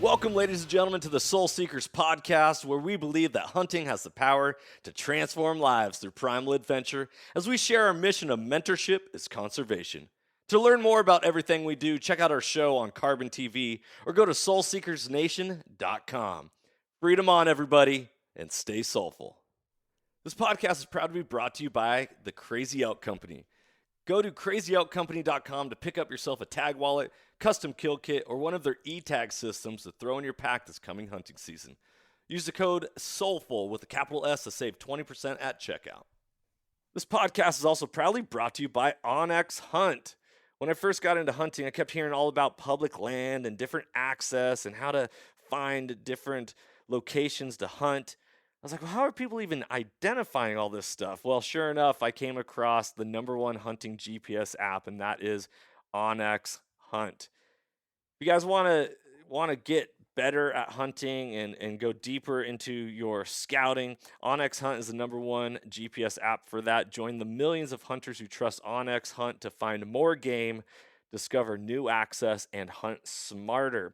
Welcome, ladies and gentlemen, to the Soul Seekers podcast, where we believe that hunting has the power to transform lives through primal adventure, as we share our mission of mentorship is conservation. To learn more about everything we do, check out our show on Carbontv or go to soulseekersnation.com. Freedom on, everybody, and stay soulful. This podcast is proud to be brought to you by the Crazy Elk Company. Go to crazyoutcompany.com to pick up yourself a tag wallet, custom kill kit, or one of their e-tag systems to throw in your pack this coming hunting season. Use the code SOULFUL with a capital S to save 20% at checkout. This podcast is also proudly brought to you by OnX Hunt. When I first got into hunting, I kept hearing all about public land and different access and how to find different locations to hunt. I was like, well, how are people even identifying all this stuff? Well, sure enough, I came across the number one hunting GPS app, and that is OnX Hunt. If you guys want to get better at hunting and go deeper into your scouting, OnX Hunt is the number one GPS app for that. Join the millions of hunters who trust OnX Hunt to find more game, discover new access, and hunt smarter.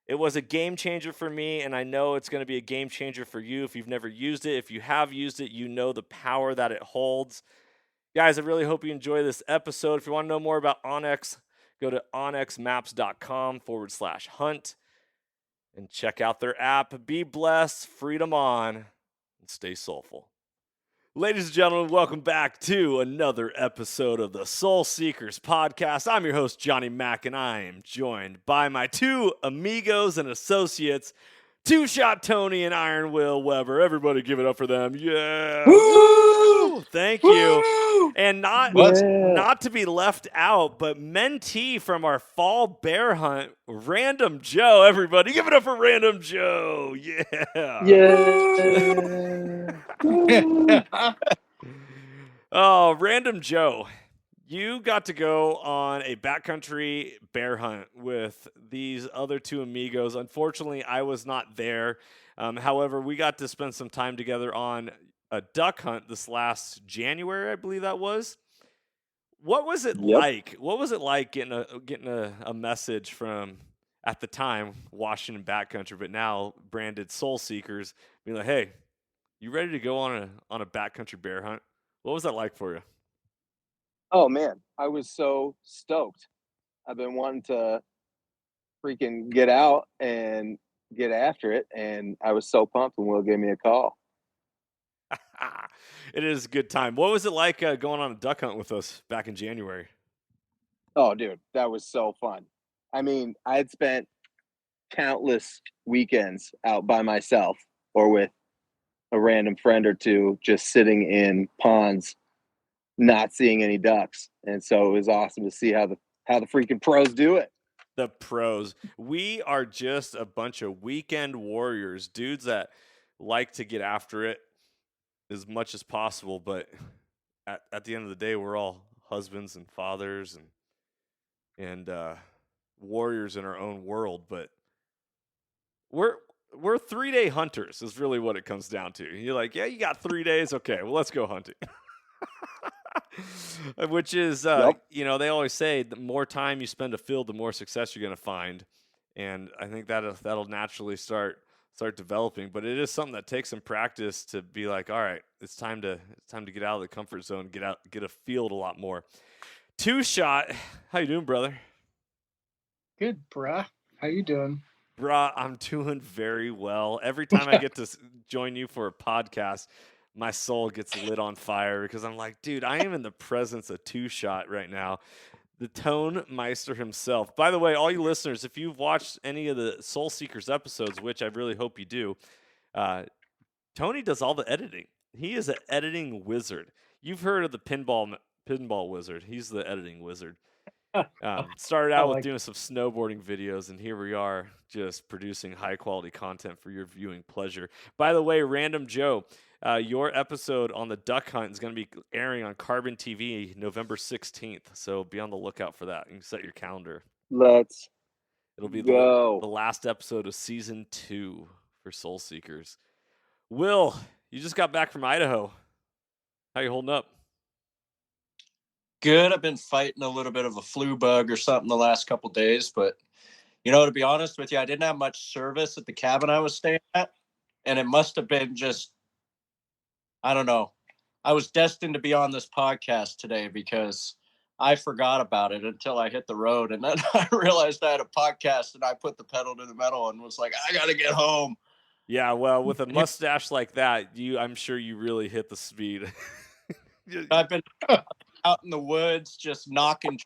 It was a game changer for me, and I know it's going to be a game changer for you if you've never used it. If you have used it, you know the power that it holds. Guys, I really hope you enjoy this episode. If you want to know more about OnX, go to onxmaps.com/hunt and check out their app. Be blessed, freedom on, and stay soulful. Ladies and gentlemen, welcome back to another episode of the Soul Seekers podcast. I'm your host, Johnny Mack, and I am joined by my two amigos and associates, Two Shot Tony and Iron Will Webber. Everybody give it up for them. Yeah. Woo! Thank you. Woo! And not to be left out, but mentee from our fall bear hunt, Random Joe. Everybody give it up for Random Joe. Yeah. Yeah. Oh, Random Joe, you got to go on a backcountry bear hunt with these other two amigos. Unfortunately, I was not there. However, we got to spend some time together on a duck hunt this last January, I believe that was. What was it like? What was it like getting a message from, at the time, Washington backcountry, but now branded Soul Seekers, being like, hey, you ready to go on a backcountry bear hunt? What was that like for you? Oh man, I was so stoked. I've been wanting to freaking get out and get after it, and I was so pumped when Will gave me a call. It is a good time. What was it like going on a duck hunt with us back in January? Oh, dude, that was so fun. I mean, I had spent countless weekends out by myself or with a random friend or two, just sitting in ponds, not seeing any ducks. And so it was awesome to see how the freaking pros do it. The pros. We are just a bunch of weekend warriors, dudes that like to get after it as much as possible. But at the end of the day, we're all husbands and fathers and warriors in our own world. But we're 3-day hunters is really what it comes down to. You're like, yeah, you got 3 days. Okay, well, let's go hunting. Which is, you know, they always say the more time you spend afield, the more success you're going to find. And I think that'll naturally start developing. But it is something that takes some practice to be like, all right, it's time to get out of the comfort zone, get a field a lot more. Two Shot, how you doing, brother? Good, bruh. How you doing? Bruh, I'm doing very well. Every time I get to join you for a podcast, my soul gets lit on fire because I'm like, dude, I am in the presence of Two Shot right now. The Tone Meister himself. By the way, all you listeners, if you've watched any of the Soul Seekers episodes, which I really hope you do, Tony does all the editing. He is an editing wizard. You've heard of the pinball wizard. He's the editing wizard. Started out with doing some snowboarding videos, and here we are just producing high-quality content for your viewing pleasure. By the way, Random Joe, your episode on the duck hunt is going to be airing on Carbontv November 16th, so be on the lookout for that. You can set your calendar. It'll be the last episode of Season 2 for Soul Seekers. Will, you just got back from Idaho. How you holding up? Good. I've been fighting a little bit of a flu bug or something the last couple days, but To be honest with you, I didn't have much service at the cabin I was staying at. And it must have been just, I don't know. I was destined to be on this podcast today because I forgot about it until I hit the road. And then I realized I had a podcast and I put the pedal to the metal and was like, I got to get home. Yeah, well, with a mustache like that, I'm sure you really hit the speed. I've been out in the woods just knocking,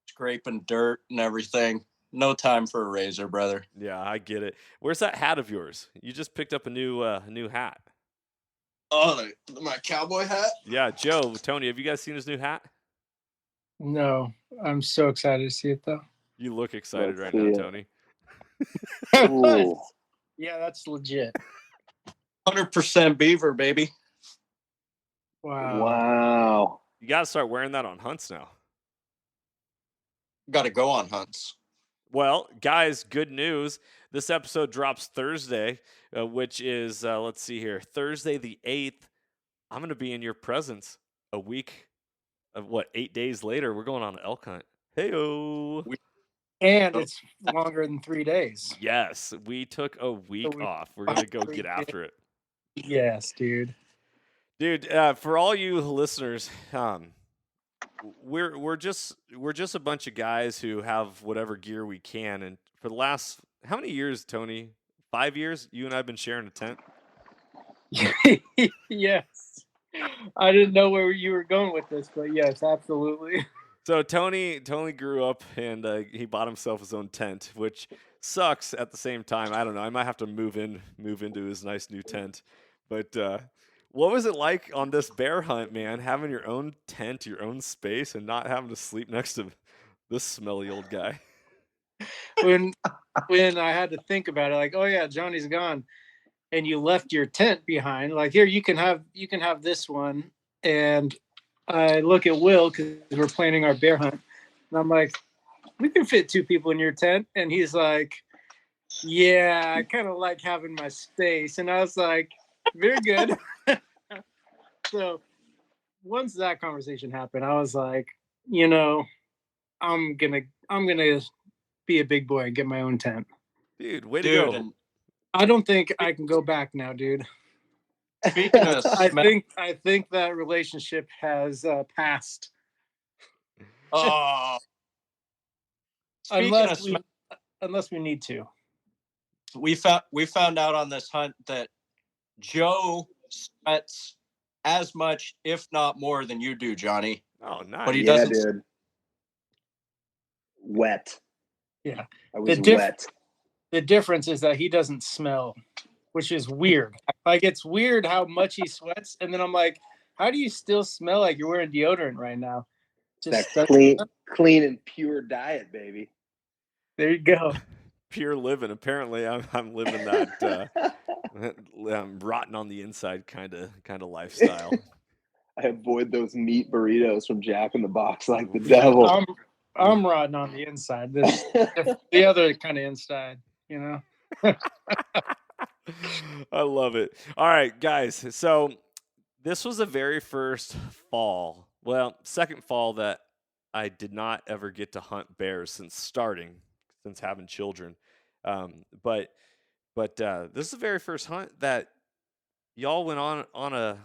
scraping dirt and everything. No time for a razor, brother. Yeah, I get it. Where's that hat of yours? You just picked up a new hat. Oh, my cowboy hat? Yeah, Joe, Tony, have you guys seen his new hat? No, I'm so excited to see it though. You look excited Let's right now, see it. Tony. Ooh. Yeah, that's legit. 100% beaver, baby. Wow. You got to start wearing that on hunts now. Got to go on hunts. Well, guys, good news. This episode drops Thursday, which is, let's see here, Thursday the 8th. I'm going to be in your presence a week of 8 days later. We're going on an elk hunt. Hey-o. And it's longer than 3 days. Yes, we took a week off. We're going to go get after it. Yes, dude. Dude, for all you listeners, we're just a bunch of guys who have whatever gear we can. And for the last, how many years, Tony? 5 years? You and I have been sharing a tent. Yes. I didn't know where you were going with this, but yes, absolutely. So Tony grew up and he bought himself his own tent, which sucks at the same time. I don't know. I might have to move into his nice new tent. But what was it like on this bear hunt, man? Having your own tent, your own space, and not having to sleep next to this smelly old guy. When I had to think about it, like, oh yeah, Johnny's gone, and you left your tent behind. Like, here, you can have this one. And I look at Will because we're planning our bear hunt, and I'm like, we can fit 2 people in your tent. And he's like, yeah, I kind of like having my space. And I was like, very good. So once that conversation happened, I was like, I'm gonna be a big boy and get my own tent. Dude, way to go. I don't think I can go back now, dude. Speaking of I think that relationship has passed. Oh. Unless we need to. We found out on this hunt that Joe sweats as much, if not more, than you do, Johnny. Oh, nice. But he doesn't. Dude. Wet. Yeah. I was wet. The difference is that he doesn't smell, which is weird. Like, it's weird how much he sweats, and then I'm like, how do you still smell like you're wearing deodorant right now? Just that clean and pure diet, baby. There you go. Pure living. Apparently, I'm living that I'm rotten on the inside kind of lifestyle. I avoid those meat burritos from Jack in the Box like the devil. I'm rotten on the inside. The other kind of inside, I love it. All right, guys. So this was the very first fall. Well, second fall that I did not ever get to hunt bears since having children. But this is the very first hunt that y'all went on a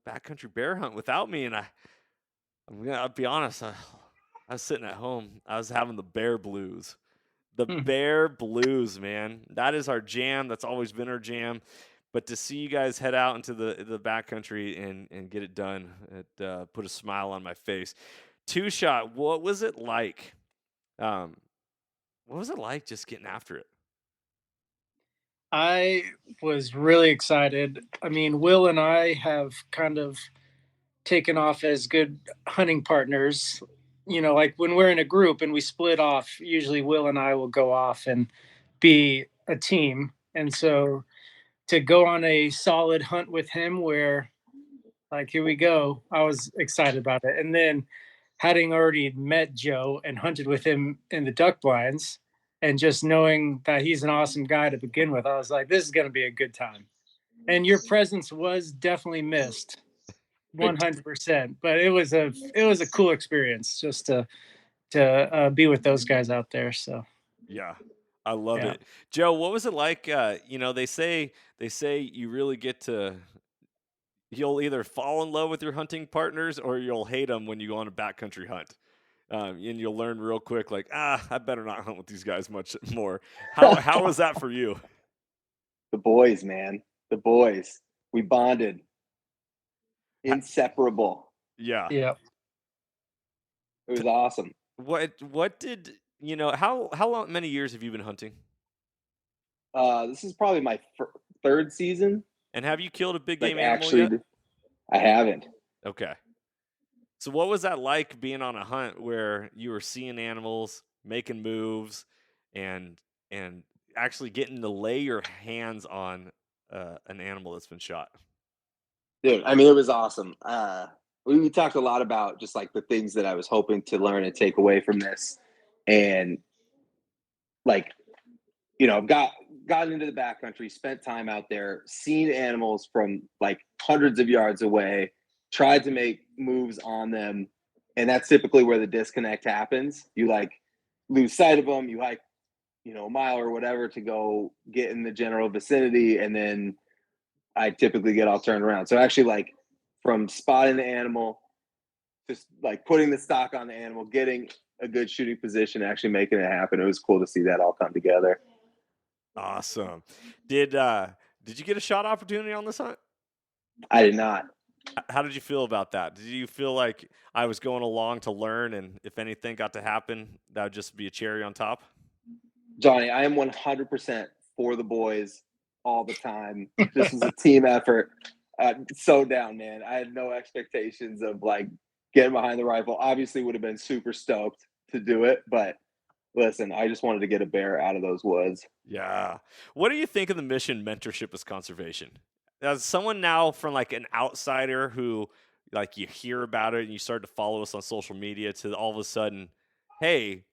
backcountry bear hunt without me, and I'll be honest. I was sitting at home. I was having the bear blues. The bear blues, man. That is our jam. That's always been our jam. But to see you guys head out into the backcountry and get it done, it put a smile on my face. Two Shot, what was it like? What was it like just getting after it? I was really excited. I mean, Will and I have kind of taken off as good hunting partners. Like when we're in a group and we split off, usually Will and I will go off and be a team. And so to go on a solid hunt with him where, like, here we go, I was excited about it. And then having already met Joe and hunted with him in the duck blinds and just knowing that he's an awesome guy to begin with, I was like, this is going to be a good time. And your presence was definitely missed. 100%, but it was a cool experience just to be with those guys out there. So Yeah, I love Yeah. it. Joe, what was it like? They say you really get to. You'll either fall in love with your hunting partners or you'll hate them when you go on a backcountry hunt. And you'll learn real quick, like, I better not hunt with these guys much more. How was that for you? The boys, man, the boys. We bonded, Ha- inseparable. Yeah. Yeah. It was awesome. What did how long? Many years have you been hunting? This is probably my third season. And have you killed a big Like, game animal actually, yet? I haven't. Okay. So what was that like being on a hunt where you were seeing animals, making moves, and actually getting to lay your hands on an animal that's been shot? Dude, I mean, it was awesome. We talked a lot about just like the things that I was hoping to learn and take away from this, and like, gotten into the backcountry, spent time out there, seen animals from like hundreds of yards away, tried to make moves on them, and that's typically where the disconnect happens. You like lose sight of them. You hike, a mile or whatever to go get in the general vicinity, and then I typically get all turned around. So actually, like, from spotting the animal, just like putting the stock on the animal, getting a good shooting position, actually making it happen. It was cool to see that all come together. Awesome. Did you get a shot opportunity on this hunt? I did not. How did you feel about that? Did you feel like I was going along to learn, and if anything got to happen, that would just be a cherry on top? Johnny, I am 100% for the boys all the time. This was a team effort. So down, man. I had no expectations of like getting behind the rifle. Obviously, would have been super stoked to do it, but listen, I just wanted to get a bear out of those woods. Yeah. What do you think of the mission mentorship as conservation? As someone now from like an outsider who like you hear about it and you start to follow us on social media to all of a sudden, hey,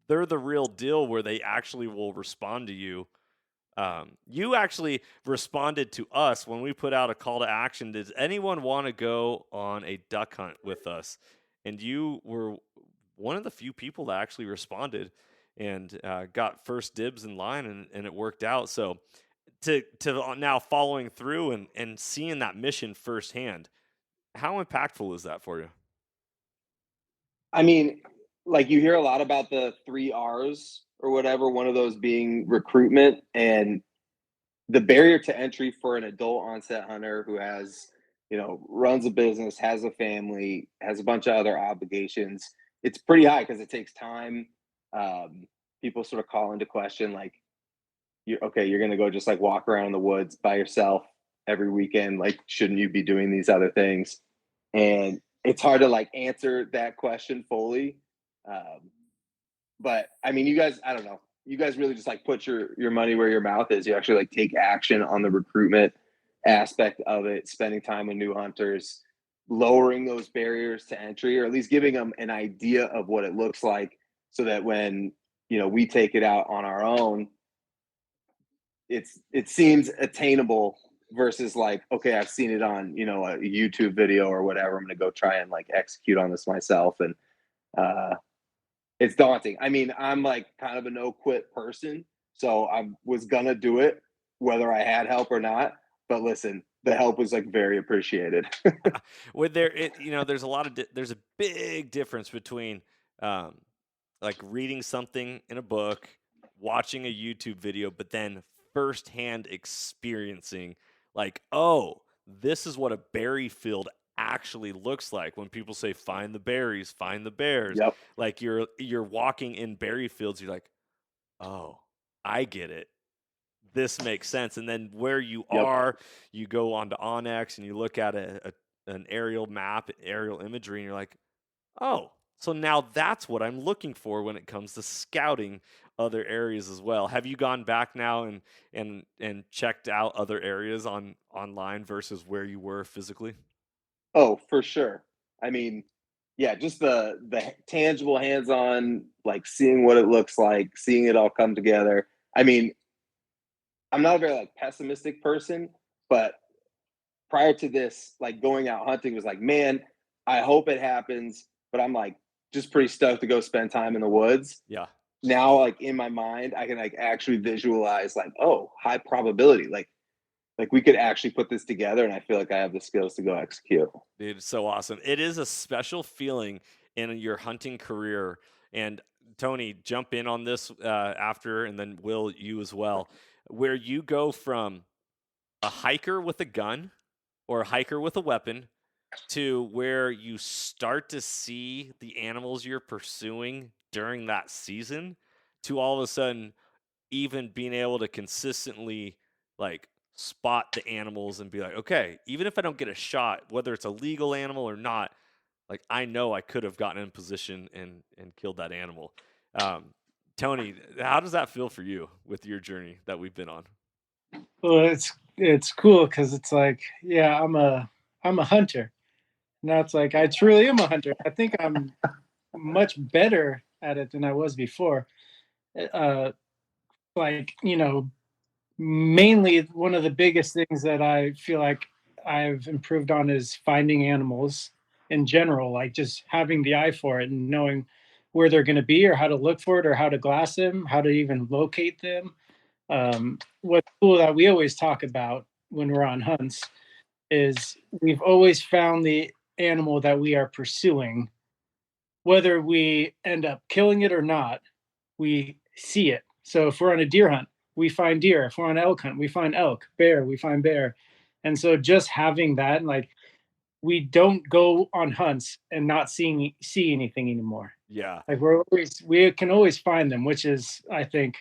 they're the real deal where they actually will respond to you. You actually responded to us when we put out a call to action. Does anyone want to go on a duck hunt with us? And you were one of the few people that actually responded and got first dibs in line, and it worked out. So to now following through and seeing that mission firsthand, how impactful is that for you? I mean, like, you hear a lot about the 3 R's or whatever, one of those being recruitment, and the barrier to entry for an adult onset hunter who has, runs a business, has a family, has a bunch of other obligations. It's pretty high because it takes time. People sort of call into question, like, you're going to go just like walk around in the woods by yourself every weekend. Like, shouldn't you be doing these other things? And it's hard to like answer that question fully. But I mean, you guys, I don't know. You guys really just like put your money where your mouth is. You actually like take action on the recruitment aspect of it, spending time with new hunters, lowering those barriers to entry, or at least giving them an idea of what it looks like, so that when we take it out on our own, it seems attainable versus like, okay, I've seen it on a YouTube video or whatever. I'm gonna go try and like execute on this myself, and it's daunting. I mean, I'm like kind of a no quit person, so I was gonna do it whether I had help or not. But listen, the help was like very appreciated. There's a lot of there's a big difference between like reading something in a book, watching a YouTube video, but then firsthand experiencing, like, oh, this is what a berry field actually looks like. When people say find the berries, find the bears, Yep. like you're walking in berry fields, you're like, oh, I get it. This makes sense. And then where you Yep. are, you go onto Onyx and you look at an aerial map, aerial imagery, and you're like, oh, so now that's what I'm looking for when it comes to scouting other areas as well. Have you gone back now and checked out other areas online versus where you were physically? Oh, for sure. I mean, yeah, just the tangible hands-on, like seeing what it looks like, seeing it all come together. I mean, I'm not a very like pessimistic person, but prior to this, like going out hunting was like, man, I hope it happens. But I'm like just pretty stoked to go spend time in the woods. Yeah. now, like in my mind, I can like actually visualize like, oh, high probability. Like we could actually put this together, and I feel like I have the skills to go execute. Dude, it's so awesome. It is a special feeling in your hunting career. And Tony, jump in on this after, and then Will, you as well, where you go from a hiker with a gun or a hiker with a weapon to where you start to see the animals you're pursuing during that season to all of a sudden even being able to consistently like spot the animals and be like, okay, even if I don't get a shot, whether it's a legal animal or not, like I know I could have gotten in position and killed that animal. Tony, how does that feel for you with your journey that we've been on? Well, it's cool because it's like, yeah, I'm a hunter. Now it's like I truly am a hunter. I think I'm much better at it than I was before. Like, mainly one of the biggest things that I feel like I've improved on is finding animals in general, like just having the eye for it and knowing where they're going to be or how to look for it or how to glass them, how to even locate them. What's cool that we always talk about when we're on hunts is we've always found the animal that we are pursuing, whether we end up killing it or not, we see it. So if we're on a deer hunt, we find deer. If we're on an elk hunt, we find elk. Bear, we find bear. And so just having that, like, we don't go on hunts and not see anything anymore. Yeah. Like we can always find them, which is, I think,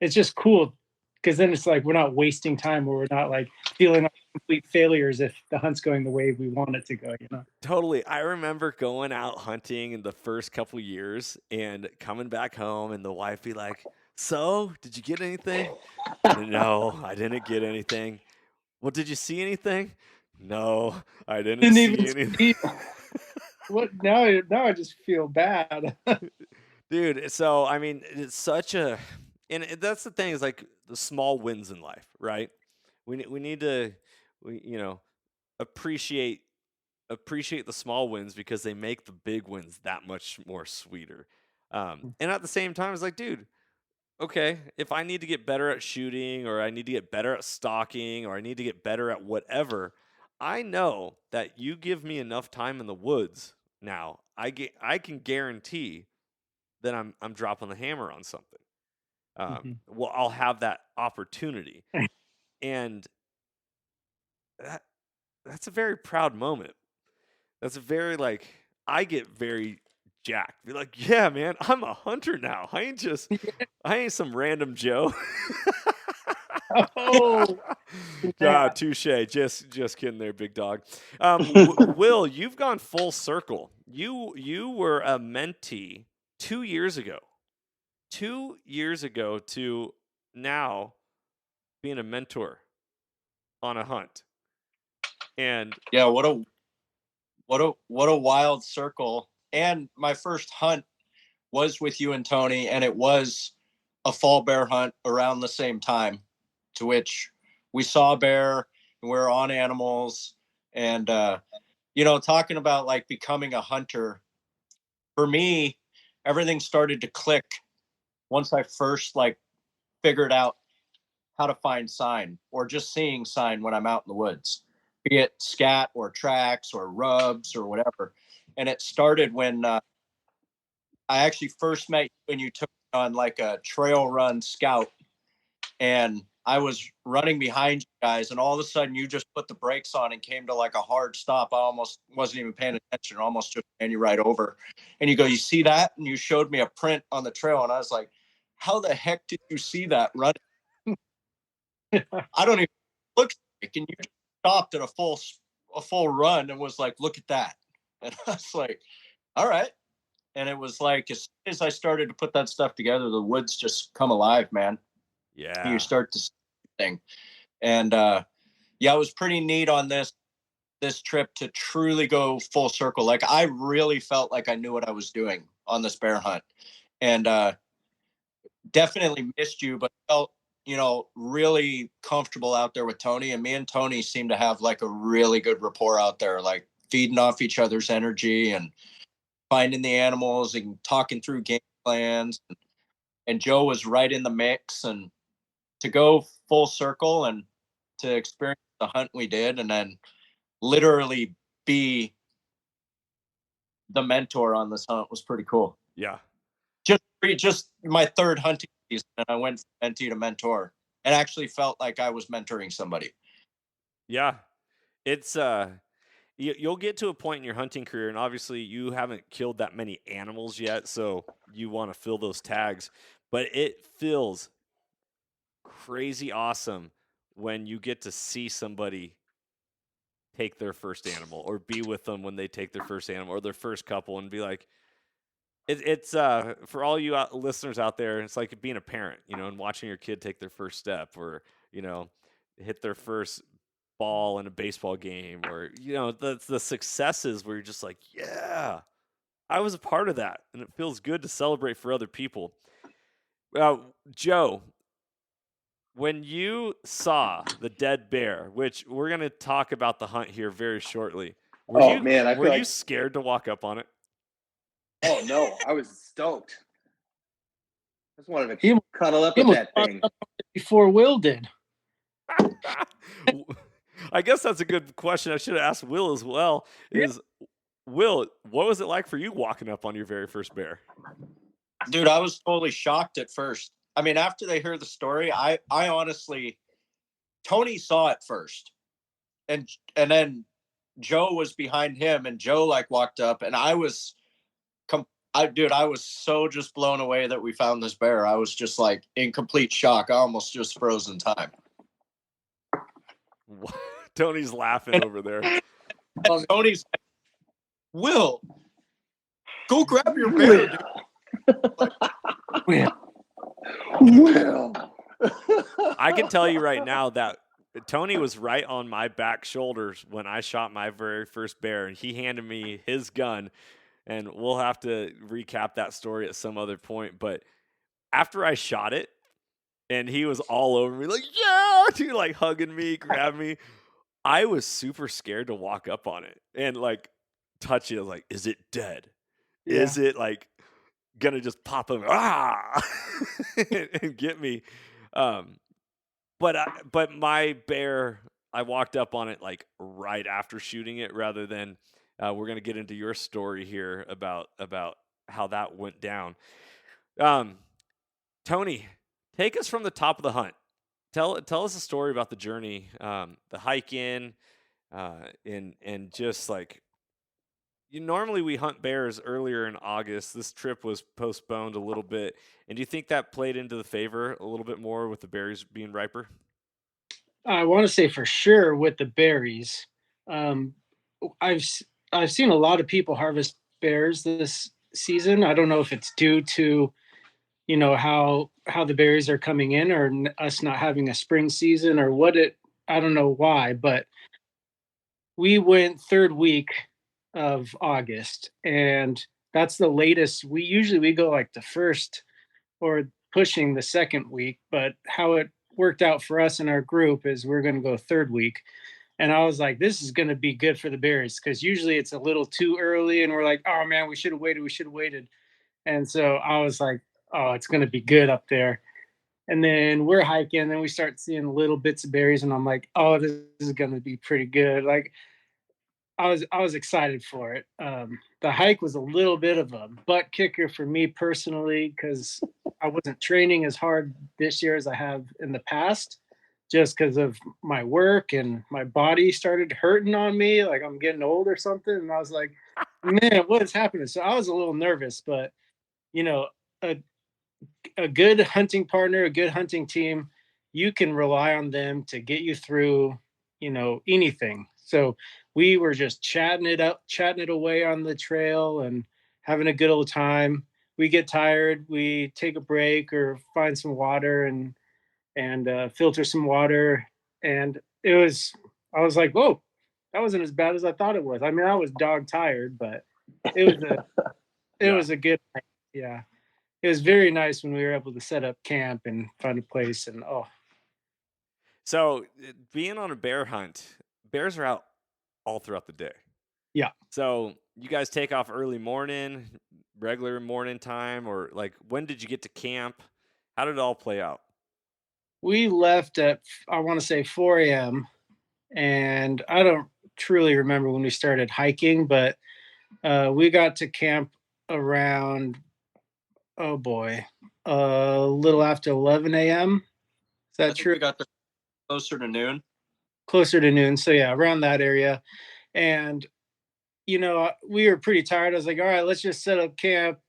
it's just cool because then it's like we're not wasting time or we're not like feeling like complete failures if the hunt's going the way we want it to go, Totally. I remember going out hunting in the first couple years and coming back home and the wife be like, so did you get anything? No, I didn't get anything. Well, did you see anything? No, I didn't see anything. What now I just feel bad. Dude, so I mean, it's such a, and that's the thing is like the small wins in life, right? We need to, appreciate the small wins because they make the big wins that much more sweeter. And at the same time, it's like, dude, okay, if I need to get better at shooting or I need to get better at stalking or I need to get better at whatever, I know that you give me enough time in the woods now, I can guarantee that I'm dropping the hammer on something. Well, I'll have that opportunity, and that's a very proud moment. That's a very like I get very jacked. Be like, yeah, man, I'm a hunter now. I ain't some random Joe. Oh, yeah, touche. Just kidding there, big dog. Will, you've gone full circle. You were a mentee 2 years ago. 2 years ago to now being a mentor on a hunt. And yeah, what a wild circle. And my first hunt was with you and Tony, and it was a fall bear hunt around the same time, to which we saw a bear and we were on animals. And talking about like becoming a hunter, for me, everything started to click once I first like figured out how to find sign or just seeing sign when I'm out in the woods, be it scat or tracks or rubs or whatever. And it started when I actually first met you when you took me on like a trail run scout, and I was running behind you guys, and all of a sudden you just put the brakes on and came to like a hard stop. I almost wasn't even paying attention, almost just ran you right over. And you go, you see that? And you showed me a print on the trail, and I was like, how the heck did you see that running? I don't even look like, and you just stopped at a full run and was like, look at that. And I was like, all right. And it was like, as soon as I started to put that stuff together, the woods just come alive, man. Yeah. You start to see thing. And it was pretty neat on this trip to truly go full circle. Like I really felt like I knew what I was doing on this bear hunt, and definitely missed you, but felt really comfortable out there with Tony. And me and Tony seem to have like a really good rapport out there, like feeding off each other's energy and finding the animals and talking through game plans. and Joe was right in the mix, and to go full circle and to experience the hunt we did, and then literally be the mentor on this hunt was pretty cool. Yeah. Just my third hunting season, and I went from mentee to mentor, and actually felt like I was mentoring somebody. Yeah. It's you'll get to a point in your hunting career, and obviously you haven't killed that many animals yet, so you want to fill those tags, but it feels crazy awesome when you get to see somebody take their first animal or be with them when they take their first animal or their first couple, and be like, it's for all you listeners out there, it's like being a parent, and watching your kid take their first step, or hit their first ball in a baseball game, or the successes where you're just like, yeah, I was a part of that, and it feels good to celebrate for other people. Joe, when you saw the dead bear, which we're going to talk about the hunt here very shortly, were you scared to walk up on it? Oh no, I was stoked. I just wanted to cuddle up with that thing before Will did. I guess that's a good question. I should have asked Will as well. Will, what was it like for you walking up on your very first bear? Dude, I was totally shocked at first. I mean, after they heard the story, I honestly, Tony saw it first, and then Joe was behind him, and Joe walked up, and I was so just blown away that we found this bear. I was just in complete shock. I almost just froze in time. Tony's laughing over there. Tony's like, Will, go grab your bear. Will. I can tell you right now that Tony was right on my back shoulders when I shot my very first bear, and he handed me his gun. And we'll have to recap that story at some other point. But after I shot it, and he was all over me, yeah, dude, hugging me, grabbing me, I was super scared to walk up on it and touch it. I was like, is it dead? Yeah. Is it gonna just pop him and get me? But my bear, I walked up on it right after shooting it, rather than. We're going to get into your story here about how that went down. Tony, take us from the top of the hunt. Tell us a story about the journey, the hike in, and just normally we hunt bears earlier in August. This trip was postponed a little bit. And do you think that played into the favor a little bit more with the berries being riper? I want to say for sure with the berries. I've seen a lot of people harvest bears this season. I don't know if it's due to, how the berries are coming in, or us not having a spring season, or I don't know why, but we went third week of August, and that's the latest. We go the first or pushing the second week, but how it worked out for us in our group is we're going to go third week. And I was like, this is going to be good for the berries, because usually it's a little too early and we're like, oh man, we should have waited. And so I was like, oh, it's going to be good up there. And then we're hiking, and then we start seeing little bits of berries, and I'm like, oh, this is going to be pretty good. I was excited for it. The hike was a little bit of a butt kicker for me personally, because I wasn't training as hard this year as I have in the past, just because of my work, and my body started hurting on me, like I'm getting old or something. And I was like, man, what is happening? So I was a little nervous, but a good hunting partner, a good hunting team, you can rely on them to get you through, anything. So we were just chatting it away on the trail and having a good old time. We get tired, we take a break or find some water and filter some water. And I was like, whoa, that wasn't as bad as I thought it was. I mean, I was dog tired, but it was a good night. Yeah. It was very nice when we were able to set up camp and find a place. And so being on a bear hunt, bears are out all throughout the day. Yeah. So you guys take off early morning, regular morning time, or when did you get to camp? How did it all play out? We left at, I want to say 4 a.m. And I don't truly remember when we started hiking, but we got to camp around, oh boy, a little after 11 a.m. Is I that think true? we got there closer to noon. Closer to noon. So yeah, around that area. And, we were pretty tired. I was like, all right, let's just set up camp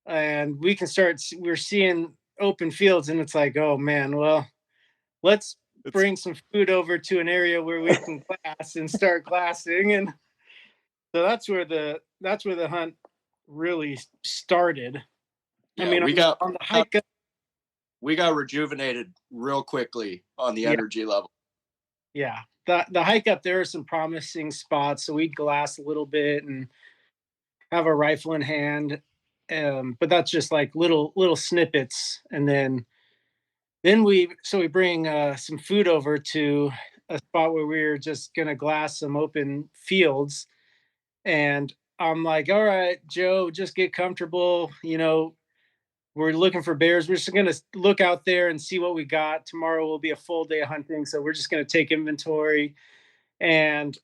and we can start. We're seeing open fields and it's like, oh man, well, let's bring some food over to an area where we can glass and start glassing. And so that's where the hunt really started. Yeah, I mean, on the hike up, we got rejuvenated real quickly on the energy level. Yeah, the hike up there are some promising spots. So we glass a little bit and have a rifle in hand, but that's just like little snippets. And then we bring some food over to a spot where we were just gonna glass some open fields. And I'm like, all right, Joe, just get comfortable. We're looking for bears. We're just going to look out there and see what we got. Tomorrow will be a full day of hunting. So we're just going to take inventory and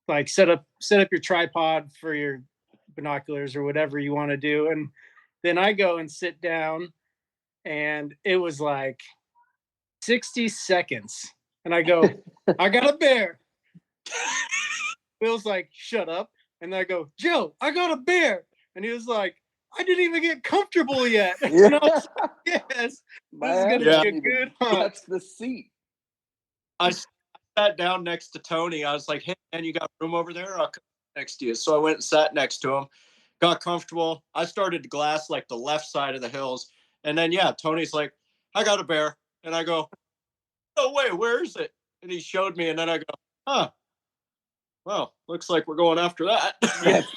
like set up your tripod for your binoculars or whatever you want to do. And then I go and sit down and it was like 60 seconds. And I go, I got a bear. Will's like, shut up. And I go, Joe, I got a bear. And he was like, I didn't even get comfortable yet. Yeah. And I was like, yes, this is going to be a good hunt. That's the seat. I sat down next to Tony. I was like, hey, man, you got room over there? I'll come next to you. So I went and sat next to him, got comfortable. I started to glass like the left side of the hills. And then, yeah, Tony's like, I got a bear. And I go, no way, where is it? And he showed me. And then I go, huh. Well, looks like we're going after that. Yes.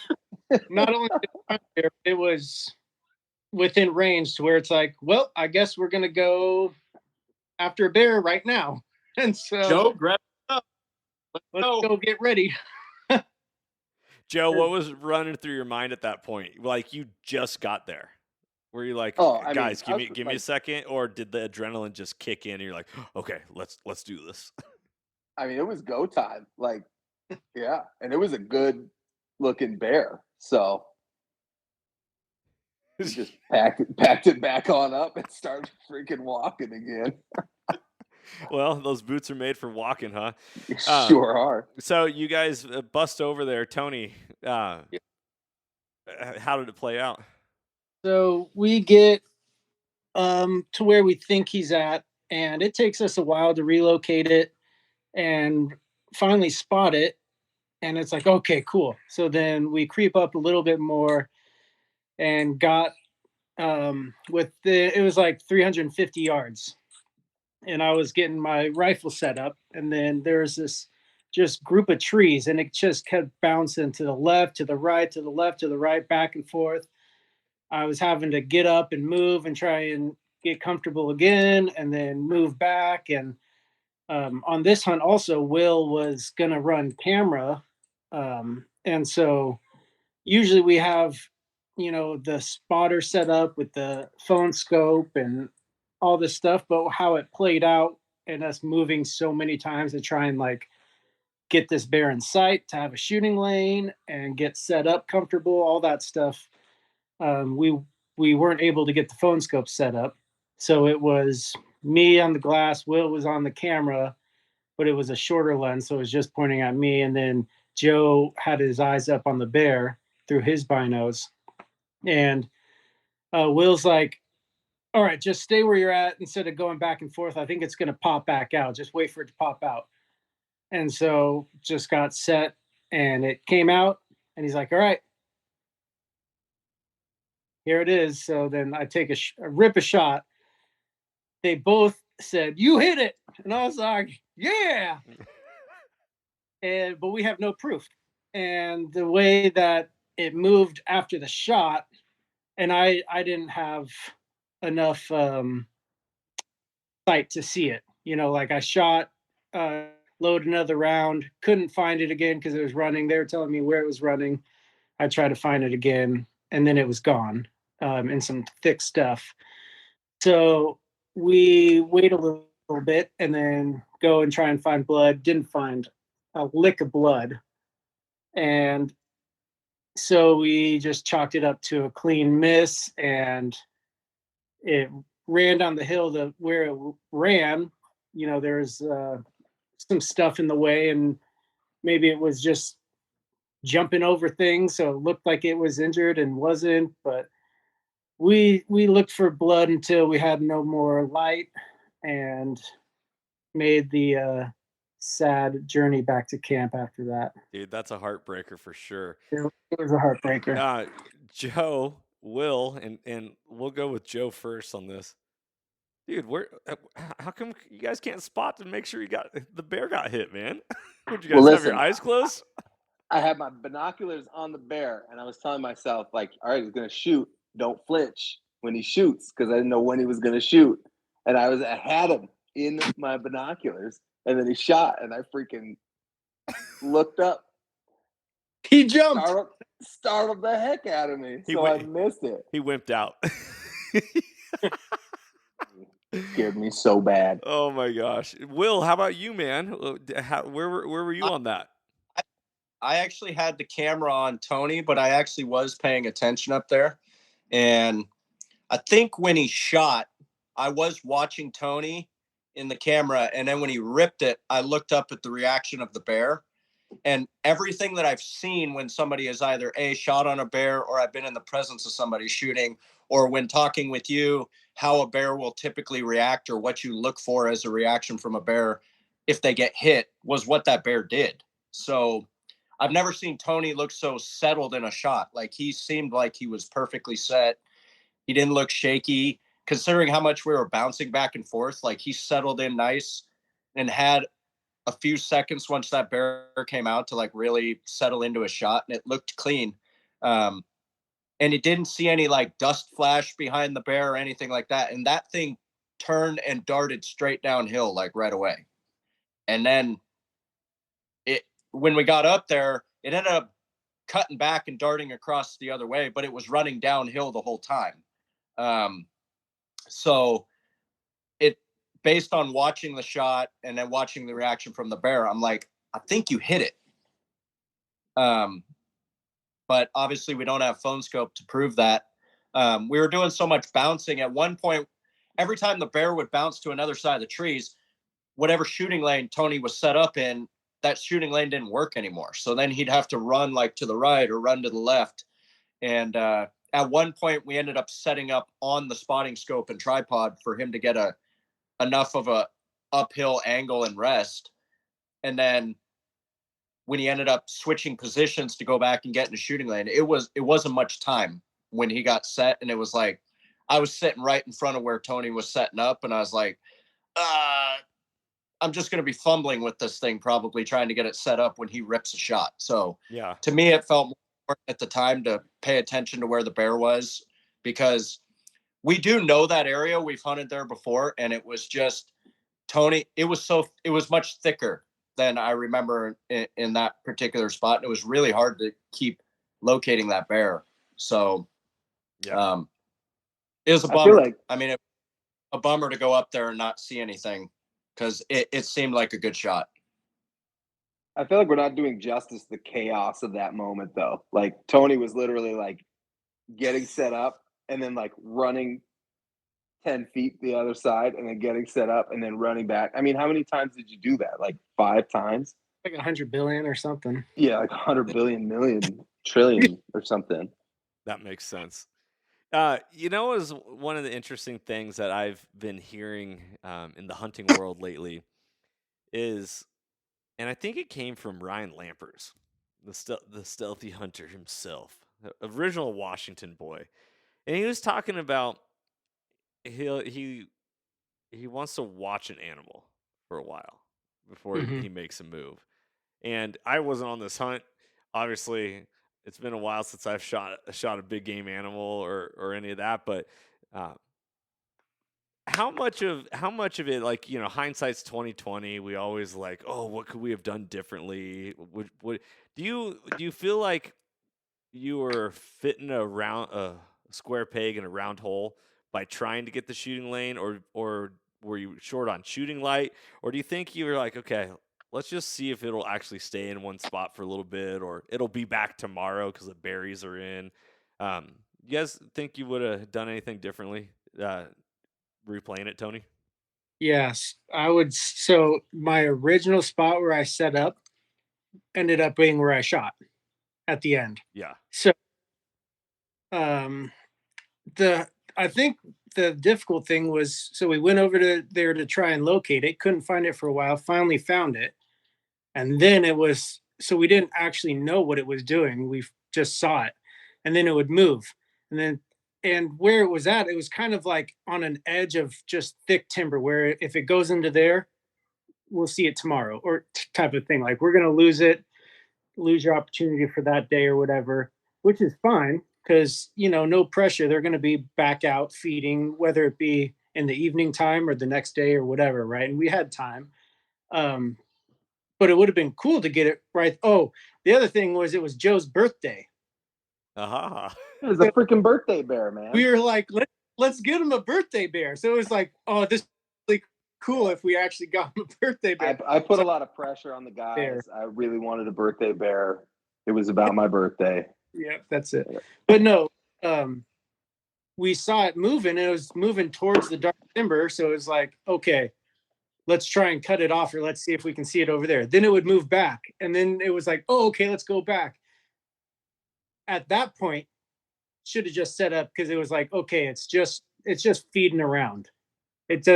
Not only it was within range to where it's like, well, I guess we're going to go after a bear right now. And so, Joe, grab it up. Let's go get ready. Joe, what was running through your mind at that point? Like, you just got there. Were you like, guys, give me a second? Or did the adrenaline just kick in and you're like, okay, let's do this? I mean, it was go time. Like, yeah. And it was a good looking bear. So we just packed it back on up and started freaking walking again. Well, those boots are made for walking, huh? Sure are. So you guys bust over there. Tony, how did it play out? So we get to where we think he's at, and it takes us a while to relocate it and finally spot it. And it's like, okay, cool. So then we creep up a little bit more and got it was like 350 yards. And I was getting my rifle set up, and then there's this just group of trees, and it just kept bouncing to the left, to the right, to the left, to the right, back and forth. I was having to get up and move and try and get comfortable again, and then move back. And on this hunt also, Will was going to run camera. And so usually we have, the spotter set up with the phone scope and all this stuff, but how it played out and us moving so many times to try and like get this bear in sight, to have a shooting lane and get set up comfortable, all that stuff. We weren't able to get the phone scope set up. So it was me on the glass, Will was on the camera, but it was a shorter lens. So it was just pointing at me. And then Joe had his eyes up on the bear through his binos. And Will's like, all right, just stay where you're at instead of going back and forth. I think it's going to pop back out. Just wait for it to pop out. And so just got set and it came out and he's like, all right, here it is. So then I take rip a shot. They both said, you hit it. And I was like, yeah. But we have no proof. And the way that it moved after the shot, and I didn't have enough sight to see it. Like I shot, load another round, couldn't find it again because it was running. They were telling me where it was running. I tried to find it again, and then it was gone. and some thick stuff. So we wait a little bit and then go and try and find blood. Didn't find a lick of blood. And so we just chalked it up to a clean miss, and it ran down the hill where it ran. There's some stuff in the way, and maybe it was just jumping over things, so it looked like it was injured and wasn't. But we looked for blood until we had no more light, and made the sad journey back to camp after that. Dude, that's a heartbreaker for sure. It was a heartbreaker. Joe, Will, and we'll go with Joe first on this. Dude, how come you guys can't spot to make sure the bear got hit, man? Would you guys have your eyes closed? I had my binoculars on the bear, and I was telling myself, like, all right, he's going to shoot. Don't flinch when he shoots, because I didn't know when he was going to shoot. And I had him in my binoculars, and then he shot, and I freaking looked up. He jumped. Startled the heck out of me, I missed it. He wimped out. Scared me so bad. Oh my gosh, Will, how about you, man? Where were you on that? I actually had the camera on Tony, but I actually was paying attention up there. And I think when he shot, I was watching Tony in the camera. And then when he ripped it, I looked up at the reaction of the bear. And everything that I've seen when somebody has either shot on a bear, or I've been in the presence of somebody shooting, or when talking with you, how a bear will typically react, or what you look for as a reaction from a bear if they get hit, was what that bear did. So I've never seen Tony look so settled in a shot. Like, he seemed like he was perfectly set. He didn't look shaky, considering how much we were bouncing back and forth. Like, he settled in nice and had a few seconds once that bear came out to like really settle into a shot, and it looked clean. And it didn't see any like dust flash behind the bear or anything like that. And that thing turned and darted straight downhill, like right away. And then when we got up there, it ended up cutting back and darting across the other way, but it was running downhill the whole time. So based on watching the shot and then watching the reaction from the bear, I'm like, I think you hit it. But obviously we don't have phone scope to prove that. We were doing so much bouncing at one point. Every time the bear would bounce to another side of the trees, whatever shooting lane Tony was set up in, that shooting lane didn't work anymore. So then he'd have to run like to the right or run to the left. And at one point we ended up setting up on the spotting scope and tripod for him to get enough of a uphill angle and rest. And then when he ended up switching positions to go back and get in a shooting lane, it wasn't much time when he got set. And it was like, I was sitting right in front of where Tony was setting up. And I was like, I'm just going to be fumbling with this thing, probably trying to get it set up when he rips a shot. So yeah, to me, it felt more important at the time to pay attention to where the bear was, because we do know that area. We've hunted there before, and it was just Tony. It was much thicker than I remember in that particular spot. And it was really hard to keep locating that bear. So, yeah, it was a bummer. I mean, it was a bummer to go up there and not see anything, because it seemed like a good shot. I feel like we're not doing justice to the chaos of that moment, though. Like, Tony was literally like getting set up and then like running 10 feet the other side and then getting set up and then running back. I mean, how many times did you do that? Like 5 times? Like 100 billion or something. Yeah, like 100 billion, million, trillion or something. That makes sense. Is one of the interesting things that I've been hearing in the hunting world lately is, and I think it came from Ryan Lampers, the stealthy hunter himself, the original Washington boy, and he was talking about he wants to watch an animal for a while before he makes a move. And I wasn't on this hunt, obviously. It's been a while since I've shot a big game animal or any of that, but how much of it, like, hindsight's 2020. We always like, oh, what could we have done differently? What do you feel like you were fitting a square peg in a round hole by trying to get the shooting lane, or were you short on shooting light, or do you think you were like, okay, let's just see if it'll actually stay in one spot for a little bit, or it'll be back tomorrow because the berries are in? You guys think you would have done anything differently replaying it, Tony? Yes, I would. So my original spot where I set up ended up being where I shot at the end. Yeah. So the I think the difficult thing was, so we went over to there to try and locate it, couldn't find it for a while, finally found it. And then it was, so we didn't actually know what it was doing. We just saw it. And then it would move. And where it was at, it was kind of like on an edge of just thick timber where if it goes into there, we'll see it tomorrow, or type of thing. Like, we're going to lose your opportunity for that day or whatever, which is fine because, no pressure. They're going to be back out feeding, whether it be in the evening time or the next day or whatever. Right. And we had time. But it would have been cool to get it right. Oh, the other thing was, it was Joe's birthday. It was a freaking birthday bear, man. We were like, let's get him a birthday bear. So it was like, oh, this is really cool if we actually got him a birthday bear. I put a lot of pressure on the guys. Bear. I really wanted a birthday bear. It was about my birthday. Yeah, that's it. But no, we saw it moving, and it was moving towards the dark timber. So it was like, okay, let's try and cut it off, or let's see if we can see it over there. Then it would move back. And then it was like, oh, okay, let's go back. At that point, should have just set up, because it was like, okay, it's just feeding around. It's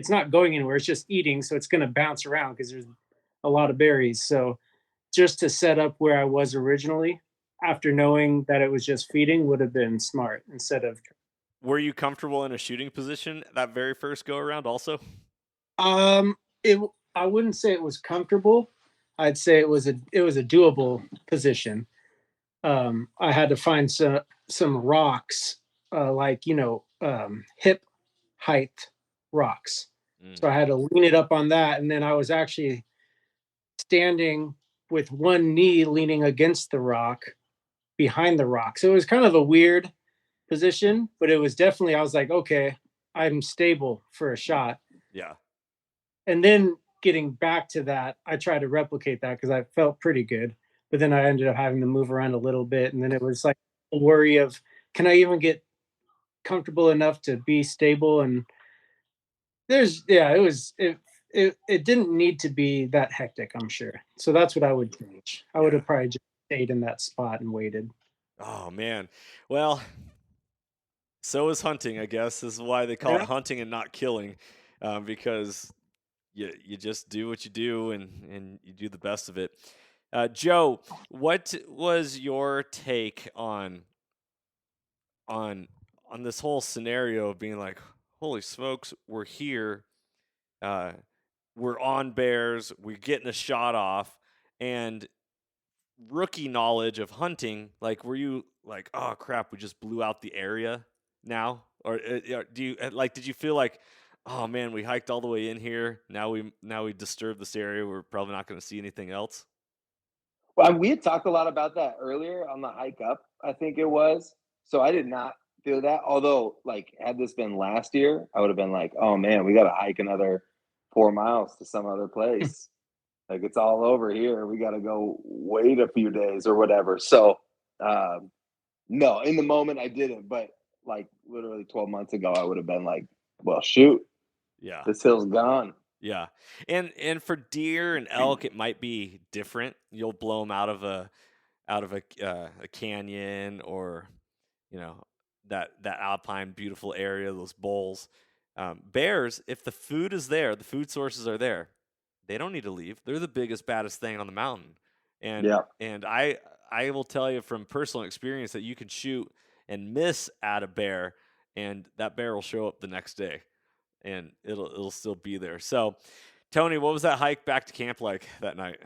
not going anywhere. It's just eating. So it's going to bounce around because there's a lot of berries. So just to set up where I was originally, after knowing that it was just feeding, would have been smart instead of. Were you comfortable in a shooting position that very first go around also? I wouldn't say it was comfortable. I'd say it was a doable position. I had to find some rocks, hip height rocks. So I had to lean it up on that, and then I was actually standing with one knee leaning against the rock, behind the rock. So it was kind of a weird position, but it was definitely, I was like, okay, I'm stable for a shot. Yeah. And then getting back to that, I tried to replicate that because I felt pretty good. But then I ended up having to move around a little bit. And then it was like a worry of, can I even get comfortable enough to be stable? And it didn't need to be that hectic, I'm sure. So that's what I would change. I would have probably just stayed in that spot and waited. Oh, man. Well, so is hunting, I guess. This is why they call it hunting and not killing, because you just do what you do, and you do the best of it. Joe, what was your take on this whole scenario of being like, holy smokes, we're here, we're on bears, we're getting a shot off, and rookie knowledge of hunting, like, were you like, oh crap, we just blew out the area now? Or did you feel like, oh man, we hiked all the way in here, now we disturbed this area, we're probably not going to see anything else? Well, we had talked a lot about that earlier on the hike up, I think it was. So I did not feel that. Although, like, had this been last year, I would have been like, oh man, we got to hike another 4 miles to some other place. Like, it's all over here. We got to go wait a few days or whatever. So, no, in the moment I didn't. But like literally 12 months ago, I would have been like, well, shoot. Yeah. This hill's gone. Yeah. And for deer and elk, it might be different. You'll blow them out of a canyon, or, that alpine beautiful area, those bowls. Bears, if the food is there, the food sources are there, they don't need to leave. They're the biggest, baddest thing on the mountain. And I will tell you from personal experience that you can shoot and miss at a bear, and that bear will show up the next day, and it'll still be there. So, Tony, what was that hike back to camp like that night?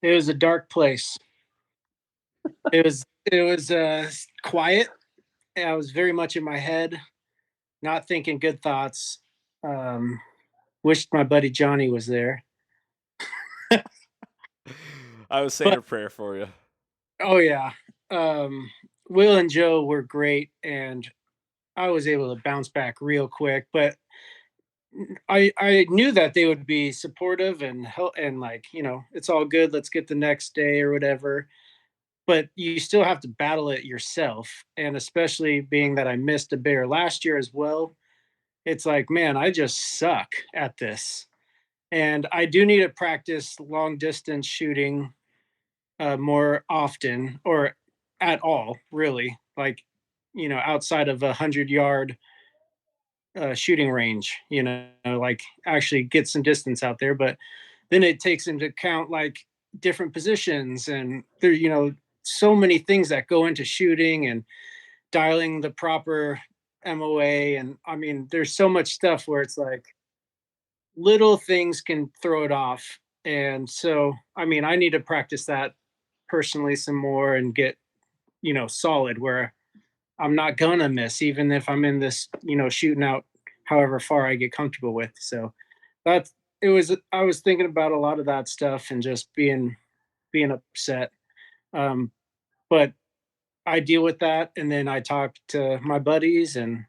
It was a dark place. It was quiet. I was very much in my head, not thinking good thoughts. Wished my buddy Johnny was there. I was saying a prayer for you. Oh yeah. Will and Joe were great, and I was able to bounce back real quick. But I knew that they would be supportive and help, and like, it's all good. Let's get the next day or whatever. But you still have to battle it yourself. And especially being that I missed a bear last year as well, it's like, man, I just suck at this. And I do need to practice long distance shooting more often, or at all, really. Like, outside of 100-yard shooting range, like actually get some distance out there. But then it takes into account like different positions, and there, so many things that go into shooting and dialing the proper MOA. And I mean, there's so much stuff where it's like little things can throw it off. And so, I mean, I need to practice that personally some more and get, solid where I'm not gonna miss, even if I'm in this, shooting out however far I get comfortable with. So that's I was thinking about a lot of that stuff and just being upset. Um, but I deal with that, and then I talk to my buddies, and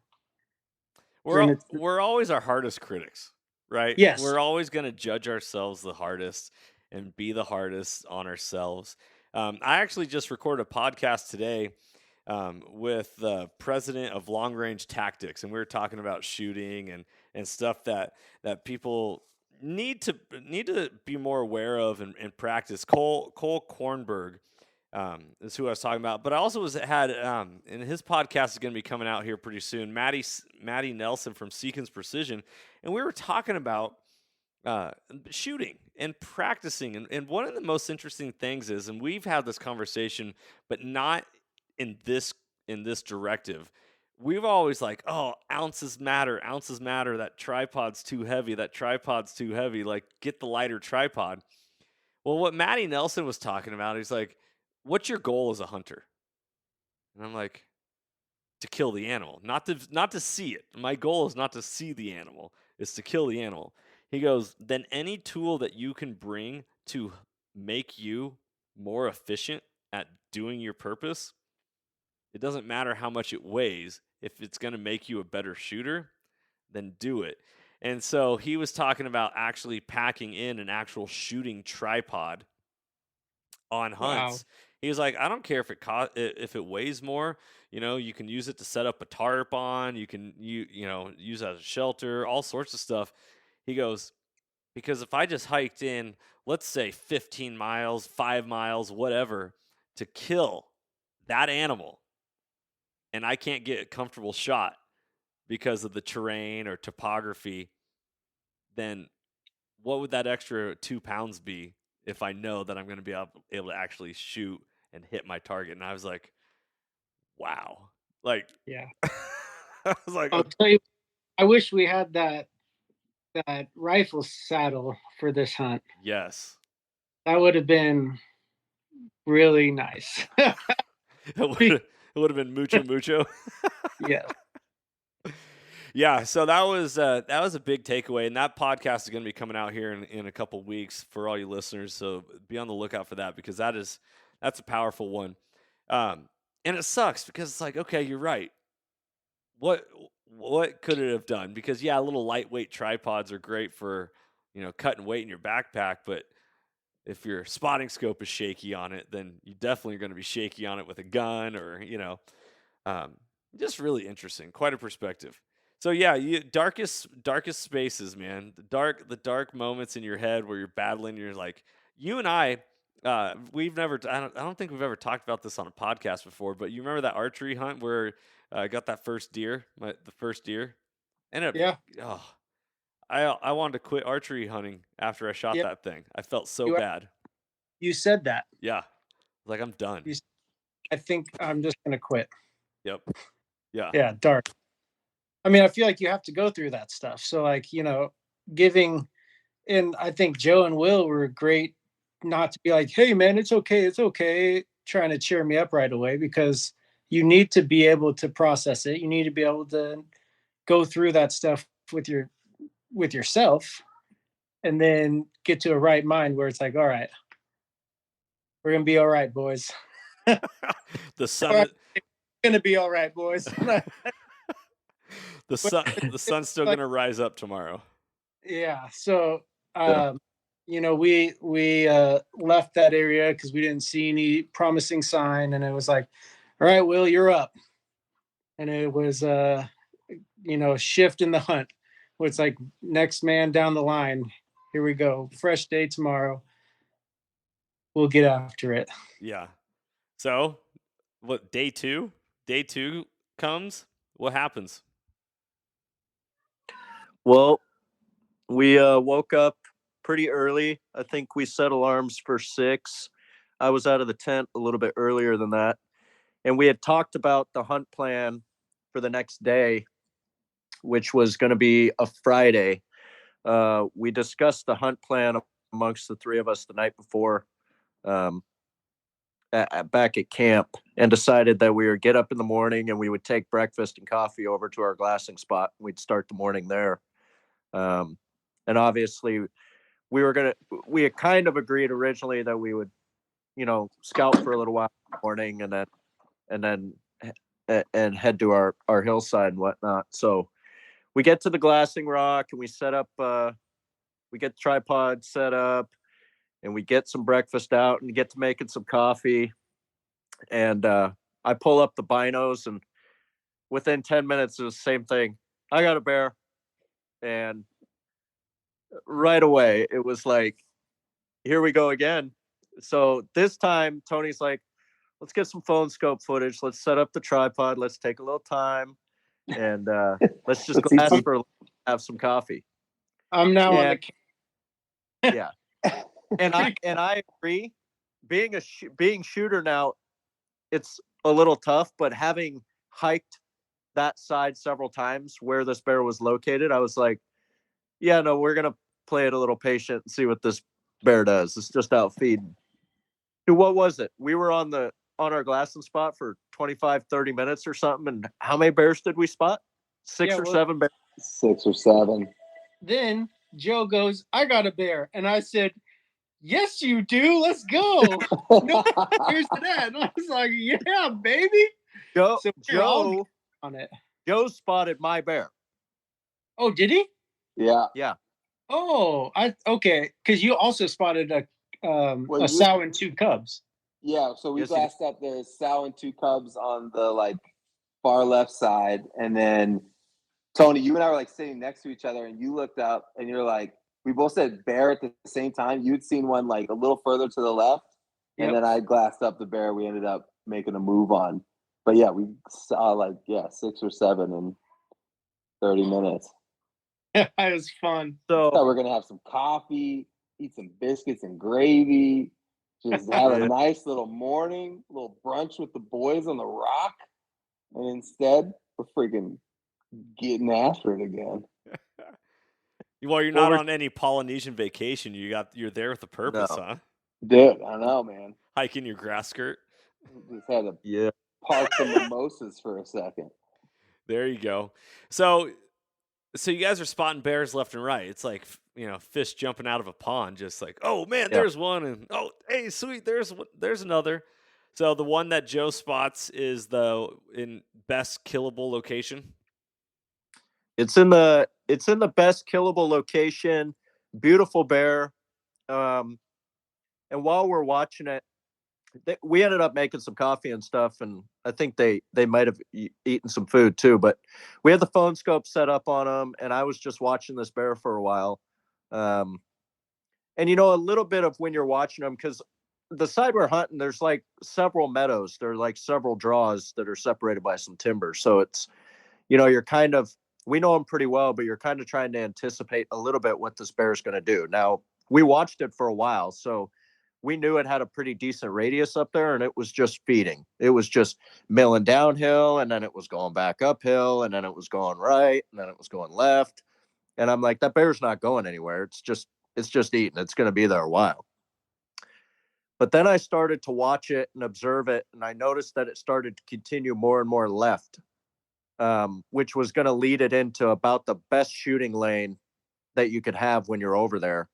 then it's We're always our hardest critics, right? yes, We're always going to judge ourselves the hardest and be the hardest on ourselves. I actually just recorded a podcast today with the president of Long Range Tactics, and we were talking about shooting and stuff that people need to be more aware of and practice. Cole Kornberg is who I was talking about, but I also had and his podcast is going to be coming out here pretty soon. Maddie Nelson from Seekins Precision, and we were talking about shooting and practicing. And one of the most interesting things is, and we've had this conversation, but not in this directive. We've always like, oh, ounces matter. That tripod's too heavy. Like, get the lighter tripod. Well, what Maddie Nelson was talking about, he's like, what's your goal as a hunter? And I'm like, to kill the animal, not to see it. My goal is not to see the animal, it's to kill the animal. He goes, then any tool that you can bring to make you more efficient at doing your purpose, it doesn't matter how much it weighs. If it's going to make you a better shooter, then do it. And so he was talking about actually packing in an actual shooting tripod on hunts. Wow. He was like, I don't care if it weighs more. You can use it to set up a tarp on. You can use it as a shelter, all sorts of stuff. He goes, because if I just hiked in, let's say 15 miles, 5 miles, whatever, to kill that animal, and I can't get a comfortable shot because of the terrain or topography, then what would that extra 2 pounds be if I know that I'm going to be able to actually shoot and hit my target? And I was like, wow. Like, yeah. I was like, I'll tell you, I wish we had that rifle saddle for this hunt. Yes. That would have been really nice. It would have been mucho. Yeah. Yeah, so that was a big takeaway, and that podcast is going to be coming out here in a couple weeks for all you listeners. So be on the lookout for that, because that's a powerful one. And it sucks because it's like, okay, you're right. What could it have done? Because little lightweight tripods are great for cutting weight in your backpack, but if your spotting scope is shaky on it, then you definitely are going to be shaky on it with a gun, or just really interesting. Quite a perspective. So darkest spaces, man. The dark moments in your head where you're battling. You're like, you and I don't think we've ever talked about this on a podcast before, but you remember that archery hunt where I got that first deer, the first deer? I wanted to quit archery hunting after I shot that thing. I felt so bad. You said that. Yeah. Like, I'm done. I think I'm just going to quit. Yep. Yeah. Yeah, dark. I mean, I feel like you have to go through that stuff. So like, giving, and I think Joe and Will were great not to be like, hey man, it's okay, trying to cheer me up right away, because you need to be able to process it. You need to be able to go through that stuff with yourself, and then get to a right mind where it's like, all right, we're going to be all right, boys. The summit gonna be all right, boys. The sun's still gonna rise up tomorrow. Yeah. So, we left that area because we didn't see any promising sign, and it was like, all right, Will, you're up. And it was a shift in the hunt. Where it's like next man down the line. Here we go. Fresh day tomorrow. We'll get after it. Yeah. So, what day two? Day two comes. What happens? Well, we woke up pretty early. I think we set alarms for 6. I was out of the tent a little bit earlier than that. And we had talked about the hunt plan for the next day, which was going to be a Friday. We discussed the hunt plan amongst the three of us the night before back at camp, and decided that we would get up in the morning and we would take breakfast and coffee over to our glassing spot. And we'd start the morning there. And obviously we had kind of agreed originally that we would, scout for a little while in the morning and then head to our hillside and whatnot. So we get to the glassing rock and we set up, we get the tripod set up and we get some breakfast out and get to making some coffee. And I pull up the binos, and within 10 minutes, it was the same thing. I got a bear. And right away, it was like, here we go again. So this time, Tony's like, let's get some phone scope footage. Let's set up the tripod. Let's take a little time. And let's just go ask for have some coffee. I'm now on the yeah. And I agree. Being shooter now, it's a little tough, but having hiked that side several times where this bear was located, I was like, yeah, no, we're gonna play it a little patient and see what this bear does. It's just out feeding. Dude, what was it? We were on our glassing spot for 25-30 minutes or something, and how many bears did we spot? 6 or 7 bears. 6 or 7. Then Joe goes, I got a bear. And I said, yes, you do. Let's go. No, here's that. And I was like, yeah, baby. Joe on it. Joe spotted my bear. Oh, did he? Yeah. Oh, okay. Because you also spotted a sow and 2 cubs. Yeah, so we glassed up the sow and 2 cubs on the far left side, and then Tony, you and I were sitting next to each other, and you looked up, and you're like, we both said bear at the same time. You'd seen one a little further to the left, and then I glassed up the bear. We ended up making a move on, but yeah, we saw 6 or 7 in 30 minutes. It was fun. So we're gonna have some coffee, eat some biscuits and gravy, just have a nice little morning, little brunch with the boys on the rock, and instead we're freaking getting after it again. Well, you're not on any Polynesian vacation. You're there with a purpose, huh? Dude, I know, man. Hiking your grass skirt. Just had to park some mimosas for a second. There you go. So you guys are spotting bears left and right. It's like, fish jumping out of a pond, just like, oh man, there's one, and oh, hey, sweet, there's another. So the one that Joe spots is in best killable location. It's in the best killable location. Beautiful bear. And while we're watching it, we ended up making some coffee and stuff, and I think they might have eaten some food too. But we had the phone scope set up on them, and I was just watching this bear for a while. And a little bit of when you're watching them, because the side we're hunting, there's several meadows. There are several draws that are separated by some timber. So it's, you're kind of, we know them pretty well, but you're kind of trying to anticipate a little bit what this bear is going to do. Now, we watched it for a while, so we knew it had a pretty decent radius up there, and it was just feeding. It was just milling downhill, and then it was going back uphill, and then it was going right, and then it was going left. And I'm like, that bear's not going anywhere. It's just eating. It's going to be there a while. But then I started to watch it and observe it, and I noticed that it started to continue more and more left, which was going to lead it into about the best shooting lane that you could have when you're over there.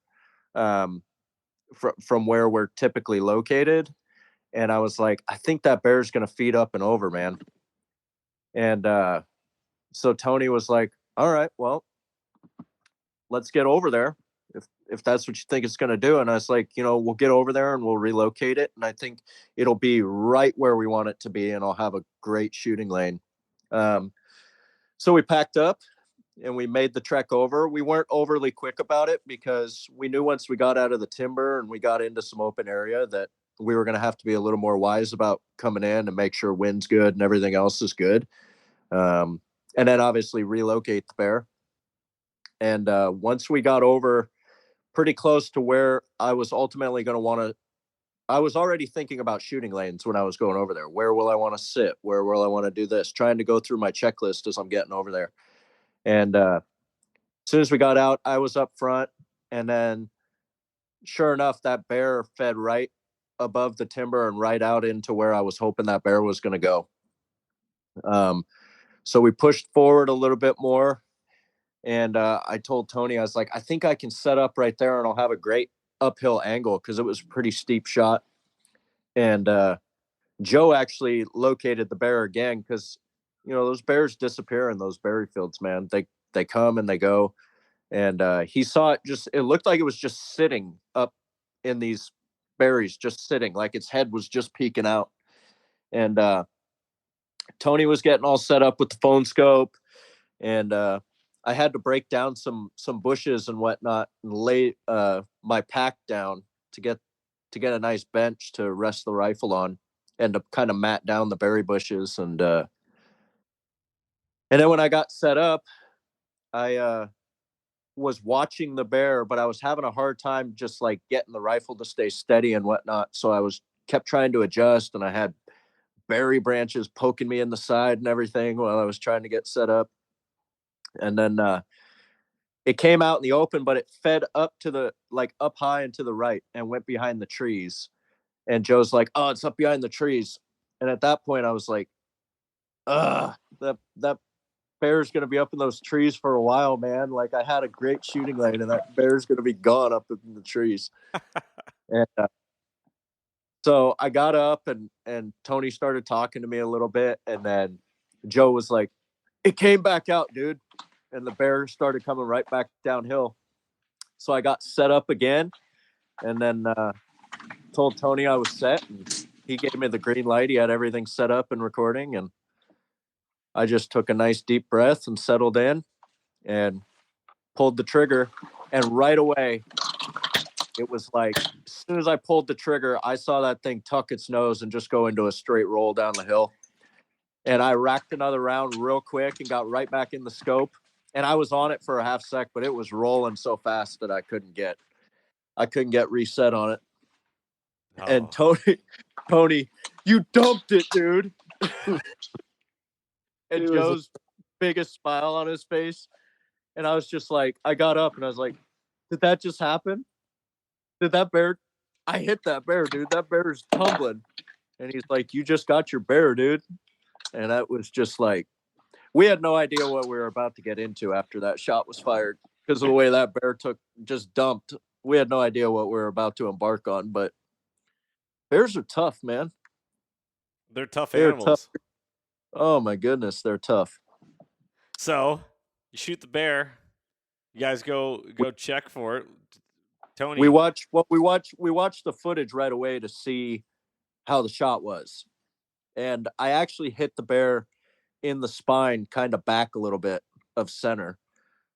From where we're typically located. And I was like, I think that bear's going to feed up and over, man. And so Tony was like, all right, well, let's get over there if that's what you think it's going to do. And I was like, we'll get over there and we'll relocate it. And I think it'll be right where we want it to be. And I'll have a great shooting lane. So we packed up and we made the trek over. We weren't overly quick about it because we knew once we got out of the timber and we got into some open area that we were going to have to be a little more wise about coming in and make sure wind's good and everything else is good. And then obviously relocate the bear. And once we got over pretty close to where I was ultimately going to want to, I was already thinking about shooting lanes when I was going over there. Where will I want to sit? Where will I want to do this? Trying to go through my checklist as I'm getting over there. And as soon as we got out, I was up front. And then sure enough, that bear fed right above the timber and right out into where I was hoping that bear was going to go. So we pushed forward a little bit more. And I told Tony, I was like, I think I can set up right there and I'll have a great uphill angle because it was a pretty steep shot. And Joe actually located the bear again because, those bears disappear in those berry fields, man. They come and they go. And he saw it it looked like it was just sitting up in these berries, just sitting, like its head was just peeking out. And Tony was getting all set up with the phone scope. And I had to break down some bushes and whatnot and lay my pack down to get a nice bench to rest the rifle on and to kind of mat down the berry bushes. And then when I got set up, I was watching the bear, but I was having a hard time just like getting the rifle to stay steady and whatnot. So I kept trying to adjust, and I had berry branches poking me in the side and everything while I was trying to get set up. And then it came out in the open, but it fed up to up high and to the right and went behind the trees. And Joe's like, oh, it's up behind the trees. And at that point I was like, that bear's going to be up in those trees for a while, man. Like, I had a great shooting lane and that bear's going to be gone up in the trees. And so I got up and Tony started talking to me a little bit. And then Joe was like, it came back out, dude. And the bear started coming right back downhill. So I got set up again and then told Tony I was set. And he gave me the green light. He had everything set up and recording. And I just took a nice deep breath and settled in and pulled the trigger. And right away, it was like, as soon as I pulled the trigger, I saw that thing tuck its nose and just go into a straight roll down the hill. And I racked another round real quick and got right back in the scope. And I was on it for a half sec, but it was rolling so fast that I couldn't get reset on it. Oh. And Tony, you dumped it, dude. And Joe's biggest smile on his face. And I was just like, I got up and I was like, did that just happen? Did that bear? I hit that bear, dude. That bear is tumbling. And he's like, you just got your bear, dude. And that was just like, we had no idea what we were about to get into after that shot was fired because of the way that bear just dumped. We had no idea what we were about to embark on, but bears are tough, man. They're tough animals. Tough. Oh my goodness, they're tough. So you shoot the bear. You guys go check for it. Tony, we watched the footage right away to see how the shot was, and I actually hit the bear in the spine, kind of back a little bit of center,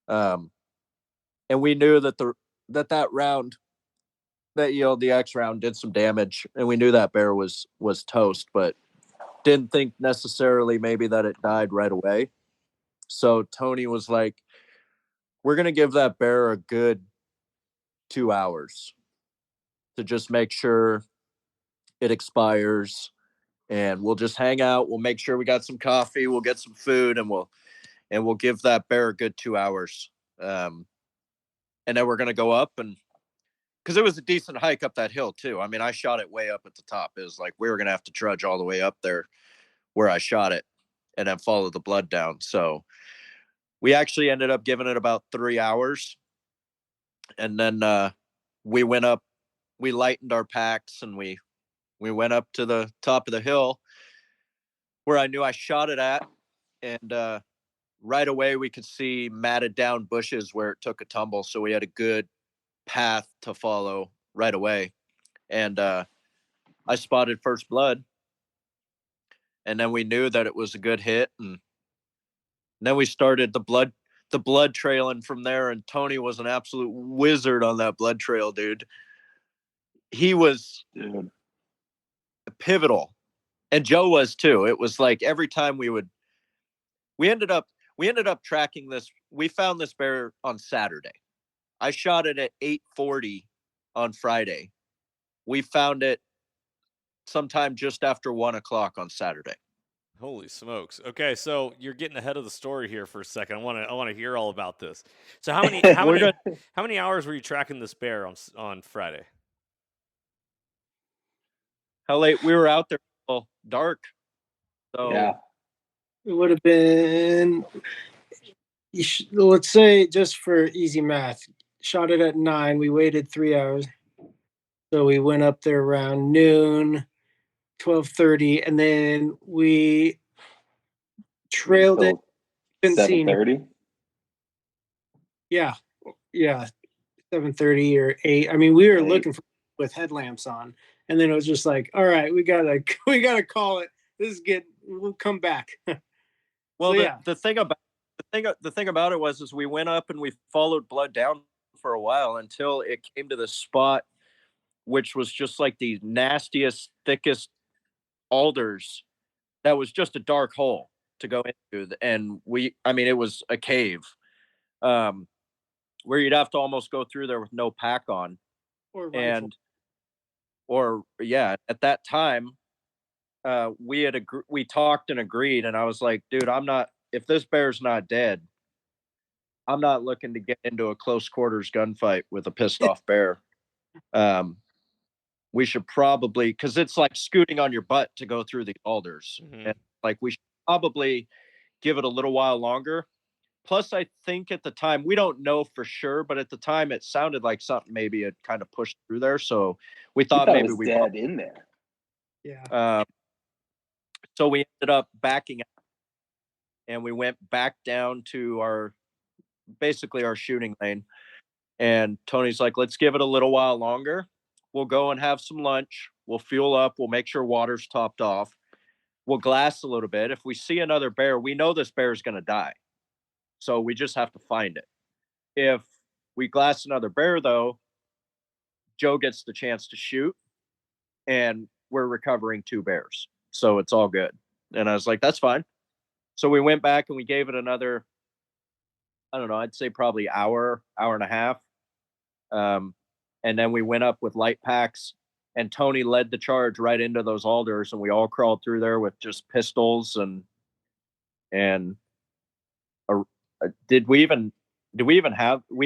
and we knew that that round, that the X round did some damage, and we knew that bear was toast, but didn't think necessarily maybe that it died right away. So Tony was like, we're going to give that bear a good 2 hours to just make sure it expires, and we'll just hang out. We'll make sure we got some coffee. We'll get some food, and we'll give that bear a good 2 hours. And then we're going to go up, and because it was a decent hike up that hill too. I mean, I shot it way up at the top. It was like we were going to have to trudge all the way up there where I shot it and then follow the blood down. So we actually ended up giving it about 3 hours. And then we went up, we lightened our packs, and we went up to the top of the hill where I knew I shot it at. and right away we could see matted down bushes where it took a tumble, so we had a good path to follow right away. And I spotted first blood, and then we knew that it was a good hit, and then we started the blood trailing from there. And Tony was an absolute wizard on that blood trail, dude. He was pivotal, and Joe was too. It was like every time we ended up tracking this. We found this bear on Saturday. I shot it at 8:40 on Friday. We found it sometime just after 1:00 on Saturday. Holy smokes! Okay, so you're getting ahead of the story here for a second. I want to hear all about this. So how many hours were you tracking this bear on Friday? How late? We were out there till dark. So Yeah. It would have been, let's say, just for easy math, shot it at 9. We waited 3 hours. So we went up there around noon, 12:30, and then we trailed it. Until 7:30. Yeah, 7:30 or 8. I mean, we were 8. looking for with headlamps on, and then it was just like, all right, we gotta call it. We'll come back. Well, So, yeah. the thing about it was we went up and we followed blood down for a while until it came to the spot, which was just like the nastiest, thickest alders. That was just a dark hole to go into, and it was a cave, where you'd have to almost go through there with no pack on, at that time, we talked and agreed, and I was like, dude, if this bear's not dead, I'm not looking to get into a close quarters gunfight with a pissed off bear. We should probably, because it's like scooting on your butt to go through the alders. Mm-hmm. And like we should probably give it a little while longer. Plus, I think at the time, we don't know for sure, but at the time it sounded like something maybe had kind of pushed through there. So we thought maybe we dead in there. Yeah. So we ended up backing up, and we went back down to our shooting lane. And Tony's like, let's give it a little while longer. We'll go and have some lunch. We'll fuel up. We'll make sure water's topped off. We'll glass a little bit. If we see another bear, we know this bear is going to die. So we just have to find it. If we glass another bear, though, Joe gets the chance to shoot, and we're recovering 2 bears. So it's all good. And I was like, that's fine. So we went back and we gave it another, I don't know, I'd say probably hour and a half. And then we went up with light packs, and Tony led the charge right into those alders, and we all crawled through there with just pistols and we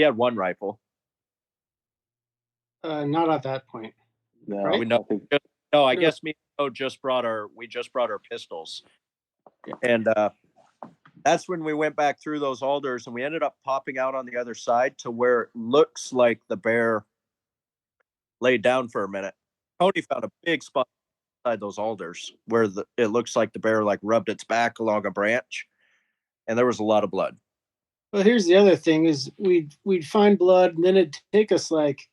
had 1 rifle. Not at that point. No, right? I guess me and Joe just brought our pistols. And that's when we went back through those alders, and we ended up popping out on the other side to where it looks like the bear laid down for a minute. Tony found a big spot inside those alders where it looks like the bear like rubbed its back along a branch, and there was a lot of blood. Well, here's the other thing is we'd find blood, and then it'd take us like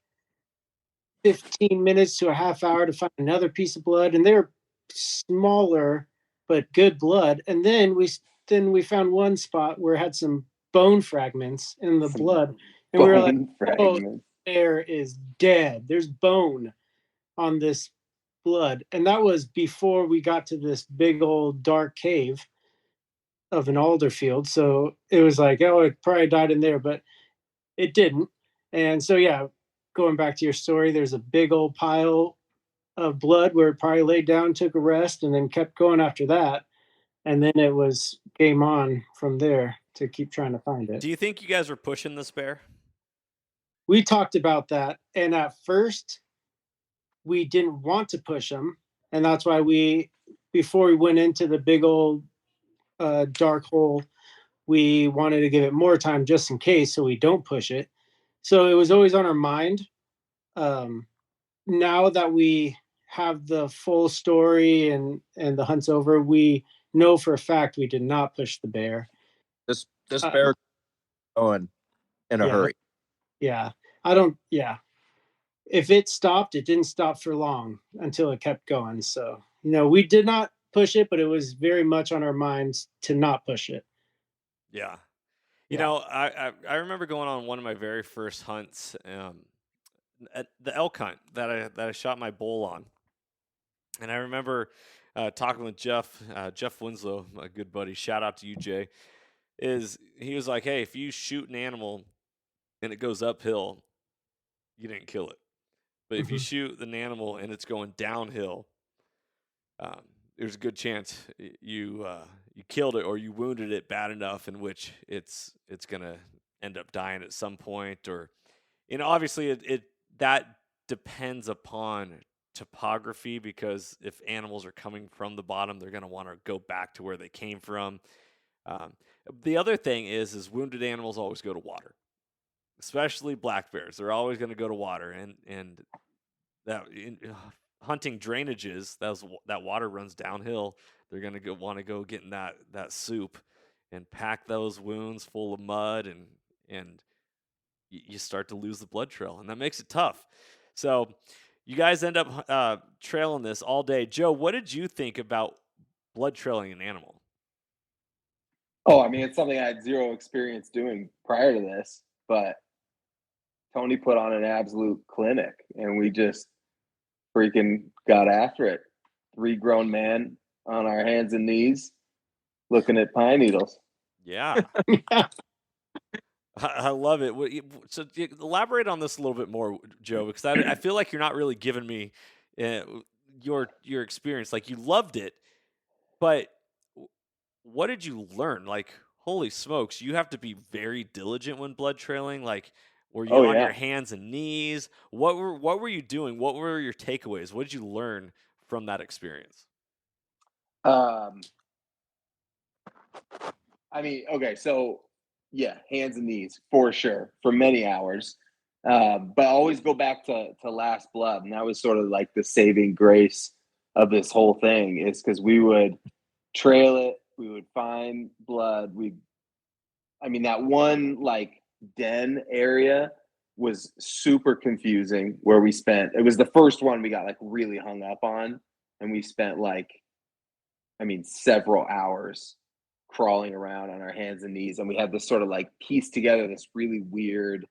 15 minutes to a half hour to find another piece of blood, and they're smaller but good blood. And then we found one spot where it had some bone fragments in the blood, and we were like, "Oh, bear is dead. There's bone on this blood." And that was before we got to this big old dark cave of an alder field. So it was like, oh, it probably died in there, but it didn't. And so, yeah, going back to your story, there's a big old pile of blood where it probably laid down, took a rest, and then kept going after that. And then it was game on from there to keep trying to find it. Do you think you guys were pushing this bear? We talked about that. And at first, we didn't want to push him. And that's why before we went into the big old dark hole, we wanted to give it more time just in case so we don't push it. So it was always on our mind. Now that we have the full story and the hunt's over, we know for a fact we did not push the bear. This bear going in a hurry. Yeah. I don't, yeah. If it stopped, it didn't stop for long until it kept going. So, we did not push it, but it was very much on our minds to not push it. Yeah. Yeah. I remember going on one of my very first hunts, at the elk hunt that I shot my bull on. And I remember talking with Jeff Winslow, my good buddy. Shout out to you, Jay. He was like, hey, if you shoot an animal and it goes uphill, you didn't kill it. But if you shoot an animal and it's going downhill, there's a good chance you killed it or you wounded it bad enough in which it's gonna end up dying at some point. Or, obviously it that depends upon topography, because if animals are coming from the bottom, they're gonna want to go back to where they came from. The other thing is wounded animals always go to water, especially black bears. They're always going to go to water, and that hunting drainages, that water runs downhill. They're going to want to go get in that soup and pack those wounds full of mud, and you start to lose the blood trail, and that makes it tough. So you guys end up trailing this all day. Joe, what did you think about blood trailing an animal? Oh, I mean, it's something I had zero experience doing prior to this, but Tony put on an absolute clinic, and we just freaking got after it. 3 grown men on our hands and knees looking at pine needles. Yeah. I love it. So elaborate on this a little bit more, Joe, because I feel like you're not really giving me your experience. Like, you loved it, but what did you learn? Like, holy smokes, you have to be very diligent when blood trailing. Like, were you on your hands and knees? What were you doing? What were your takeaways? What did you learn from that experience? I mean, okay, so yeah, hands and knees for sure for many hours. But I always go back to Last Blood, and that was sort of like the saving grace of this whole thing, is because we would trail it, we would find blood. That one like den area was super confusing, where it was the first one we got like really hung up on, and we spent several hours crawling around on our hands and knees, and we had this sort of like piece together this really weird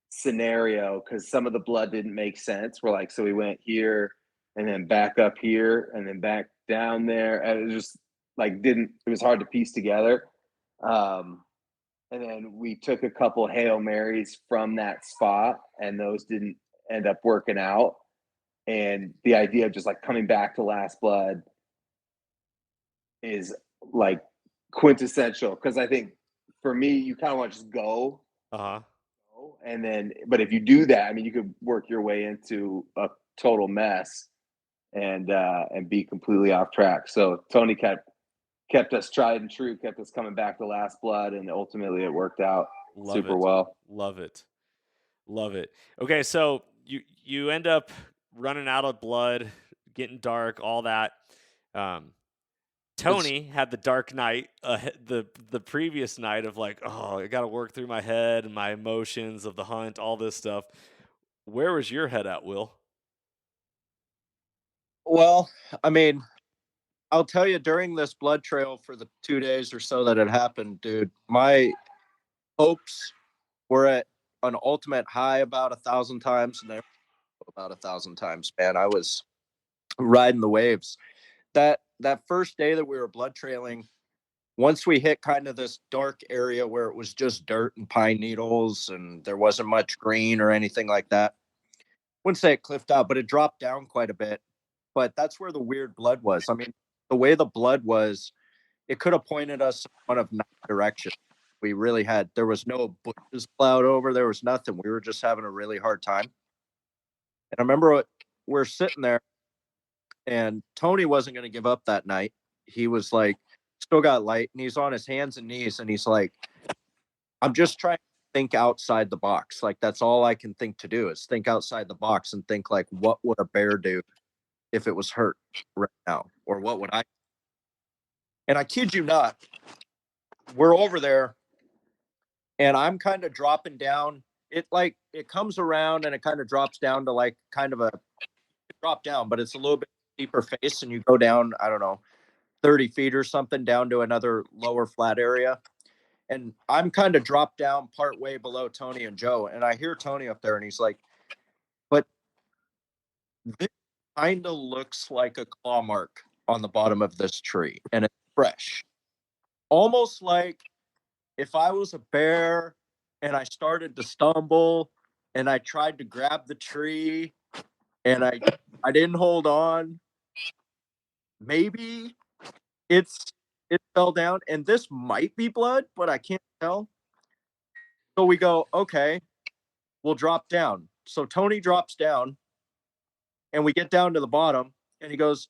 scenario, because some of the blood didn't make sense. We're like, so we went here and then back up here and then back down there, and it just like it was hard to piece together. And then we took a couple Hail Marys from that spot, and those didn't end up working out. And the idea of just like coming back to Last Blood is like quintessential, because I think for me, you kind of want to just go. And then, but if you do that, you could work your way into a total mess and be completely off track. So Tony kept us tried and true, kept us coming back to Last Blood, and ultimately it worked out super well. Love it. Okay, so you end up running out of blood, getting dark, all that. Tony had the dark night, the previous night of like, oh, I got to work through my head and my emotions of the hunt, all this stuff. Where was your head at, Will? Well, I'll tell you, during this blood trail for the 2 days or so that it happened, dude, my hopes were at an ultimate high about 1,000 times, and they were about 1,000 times, man. I was riding the waves. That first day that we were blood trailing, once we hit kind of this dark area where it was just dirt and pine needles and there wasn't much green or anything like that, I wouldn't say it cliffed out, but it dropped down quite a bit. But that's where the weird blood was. The way the blood was, it could have pointed us in one of 9 directions. There was no bushes plowed over. There was nothing. We were just having a really hard time. And I remember we're sitting there, and Tony wasn't going to give up that night. He was like, still got light, and he's on his hands and knees, and he's like, I'm just trying to think outside the box. Like, that's all I can think to do is think outside the box and think, like, what would a bear do if it was hurt right now? Or what would I? And I kid you not, we're over there and I'm kind of dropping down. It comes around and it kind of drops down to like kind of a drop down, but it's a little bit deeper face, and you go down, I don't know, 30 feet or something down to another lower flat area. And I'm kind of dropped down part way below Tony and Joe. And I hear Tony up there and he's like, but this kind of looks like a claw mark on the bottom of this tree. And it's fresh. Almost like if I was a bear and I started to stumble and I tried to grab the tree and I didn't hold on, maybe it fell down, and this might be blood, but I can't tell. So we go, okay, we'll drop down. So Tony drops down and we get down to the bottom and he goes,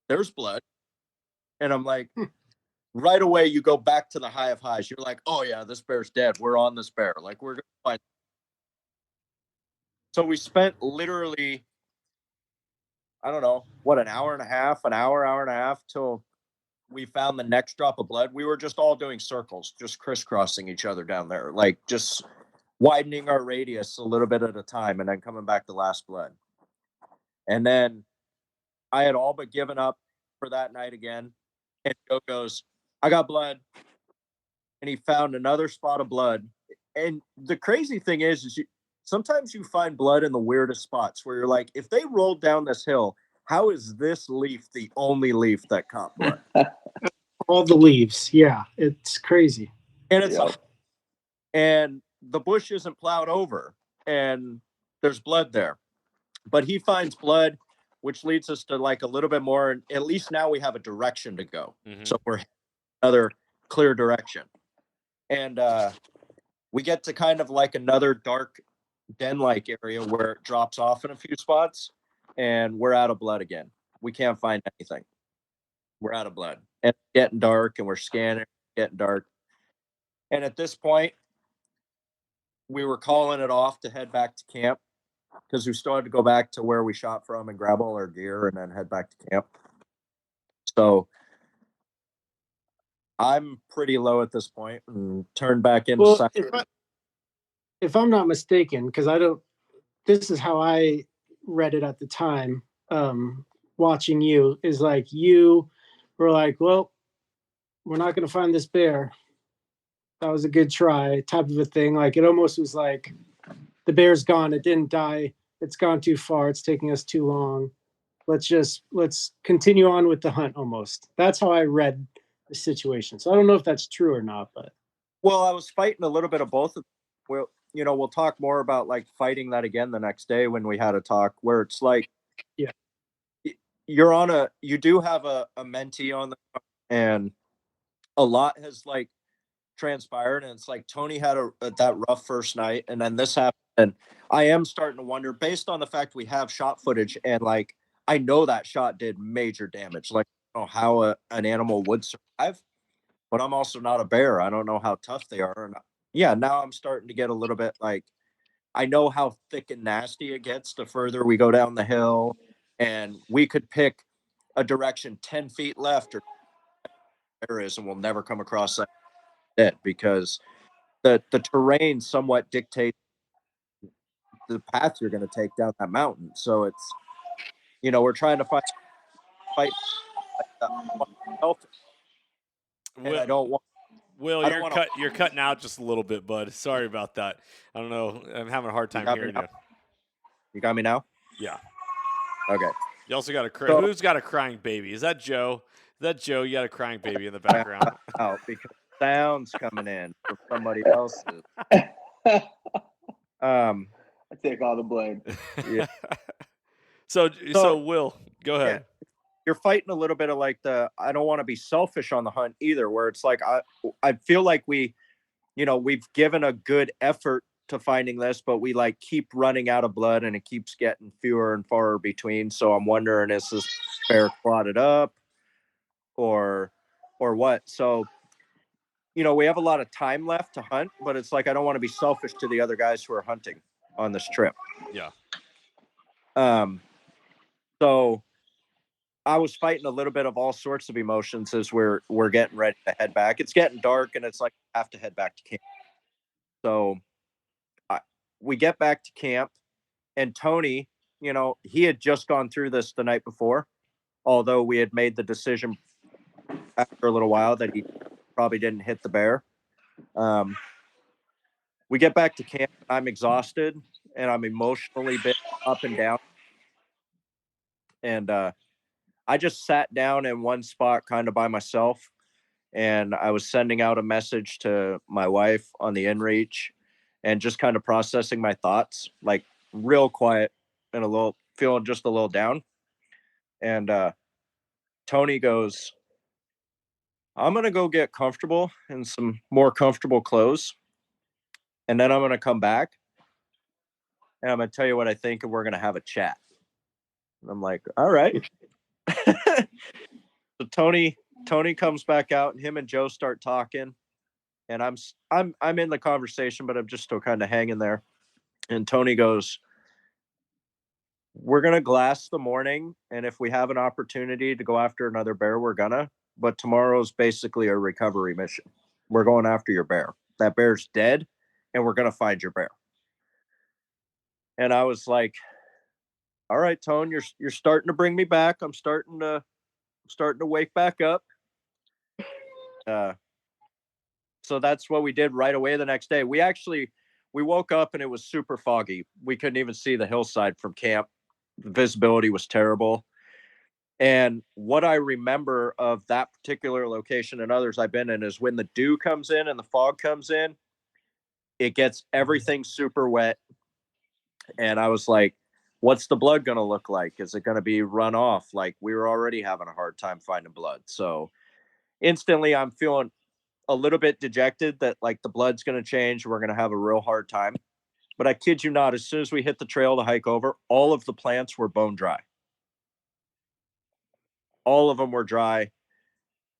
there's blood. And I'm like, right away, you go back to the high of highs. You're like, oh yeah, this bear's dead. We're on this bear. Like, we're going to find. So we spent literally, I don't know, what, an hour and a half till we found the next drop of blood. We were just all doing circles, just crisscrossing each other down there, like just widening our radius a little bit at a time and then coming back to last blood. And then I had all but given up for that night again. And Joe goes, I got blood. And he found another spot of blood. And the crazy thing is sometimes you find blood in the weirdest spots where you're like, if they rolled down this hill, how is this leaf the only leaf that caught blood? All the leaves. Yeah, it's crazy. And it's and the bush isn't plowed over and there's blood there. But he finds blood, which leads us to like a little bit more. And at least now we have a direction to go. Mm-hmm. So we're another clear direction. And we get to kind of like another dark den-like area where it drops off in a few spots, and we're out of blood again. We can't find anything. We're out of blood. And it's getting dark, and we're scanning, getting dark. And at this point, we were calling it off to head back to camp because we still had to go back to where we shot from and grab all our gear and then head back to camp. So I'm pretty low at this point and turned back into if I'm not mistaken, because this is how I read it at the time, watching you, is like you were like, well, we're not going to find this bear. That was a good try, type of a thing. Like, it almost was like the bear's gone. It didn't die. It's gone too far. It's taking us too long. Let's continue on with the hunt almost. That's how I read the situation. So I don't know if that's true or not, but. Well, I was fighting a little bit of both. Well, we'll talk more about like fighting that again the next day when we had a talk where it's like, yeah, you do have a mentee on and a lot has like transpired, and it's like Tony had that rough first night, and then this happened, and I am starting to wonder, based on the fact we have shot footage, and like I know that shot did major damage. Like, I don't know how an animal would survive, but I'm also not a bear. I don't know how tough they are. And yeah, now I'm starting to get a little bit like, I know how thick and nasty it gets the further we go down the hill, and we could pick a direction 10 feet left or there is, and we'll never come across that because the terrain somewhat dictates the path you're going to take down that mountain. So it's, we're trying to fight. I don't want. Will, you're cutting out just a little bit, bud. Sorry about that. I don't know. I'm having a hard time hearing you. You got me now? Yeah. Okay. You also got who's got a crying baby? Is that Joe? Is that Joe? You got a crying baby in the background. Oh, because sound's coming in from somebody else's. I take all the blame. Yeah. So Will, go ahead. Yeah. You're fighting a little bit of like I don't want to be selfish on the hunt either, where it's like I feel like we've given a good effort to finding this, but we like keep running out of blood and it keeps getting fewer and farther between. So I'm wondering, is this bear clotted up or what? So, we have a lot of time left to hunt, but it's like I don't want to be selfish to the other guys who are hunting on this trip. Yeah. So I was fighting a little bit of all sorts of emotions as we're getting ready to head back. It's getting dark, and it's like I have to head back to camp. So we get back to camp, and Tony, he had just gone through this the night before, although we had made the decision after a little while that he probably didn't hit the bear. We get back to camp. I'm exhausted, and I'm emotionally bit up and down. And I just sat down in one spot kind of by myself, and I was sending out a message to my wife on the inReach and just kind of processing my thoughts, like real quiet and feeling just a little down. And Tony goes, I'm going to go get comfortable in some more comfortable clothes. And then I'm going to come back and I'm going to tell you what I think, and we're going to have a chat. And I'm like, all right. So Tony comes back out, and him and Joe start talking, and I'm in the conversation, but I'm just still kind of hanging there. And Tony goes, we're going to glass the morning, and if we have an opportunity to go after another bear, we're gonna, but tomorrow's basically a recovery mission. We're going after your bear. That bear's dead, and we're going to find your bear. And I was like, all right, Tone, you're starting to bring me back. I'm starting to wake back up. So that's what we did right away the next day. We woke up and it was super foggy. We couldn't even see the hillside from camp. The visibility was terrible. And what I remember of that particular location and others I've been in is when the dew comes in and the fog comes in, it gets everything super wet. And I was like, what's the blood going to look like? Is it going to be run off? Like, we were already having a hard time finding blood. So instantly I'm feeling a little bit dejected that like the blood's going to change. We're going to have a real hard time. But I kid you not, as soon as we hit the trail to hike over, all of the plants were bone dry. All of them were dry.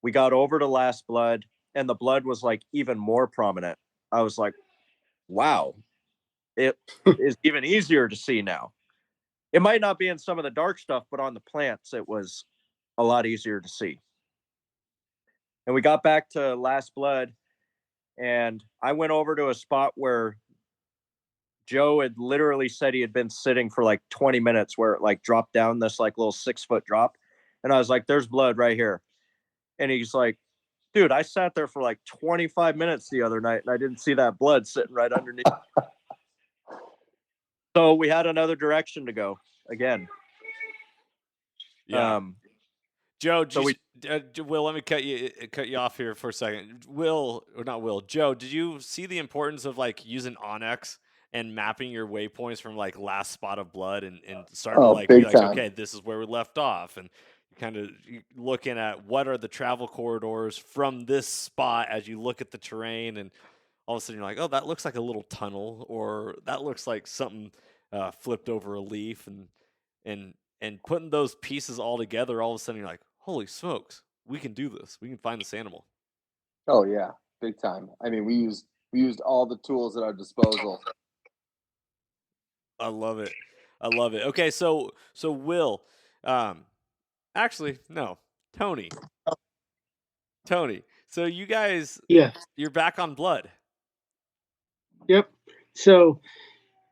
We got over to last blood, and the blood was like even more prominent. I was like, wow, it is even easier to see now. It might not be in some of the dark stuff, but on the plants, it was a lot easier to see. And we got back to last blood, and I went over to a spot where Joe had literally said he had been sitting for like 20 minutes, where it like dropped down this like little 6-foot drop. And I was like, there's blood right here. And he's like, dude, I sat there for like 25 minutes the other night and I didn't see that blood sitting right underneath. So we had another direction to go again. Yeah. Joe, Will, let me cut you off here for a second. Joe, did you see the importance of like using Onyx and mapping your waypoints from like last spot of blood and starting to like be like, okay, this is where we left off, and kind of looking at what are the travel corridors from this spot as you look at the terrain, and all of a sudden you're like, oh, that looks like a little tunnel, or that looks like something flipped over a leaf, and putting those pieces all together, all of a sudden you're like, holy smokes, we can do this. We can find this animal. Oh yeah, big time. I mean, we used all the tools at our disposal. I love it. Okay, so Will, actually no, Tony. So you guys, you're back on blood. Yep. So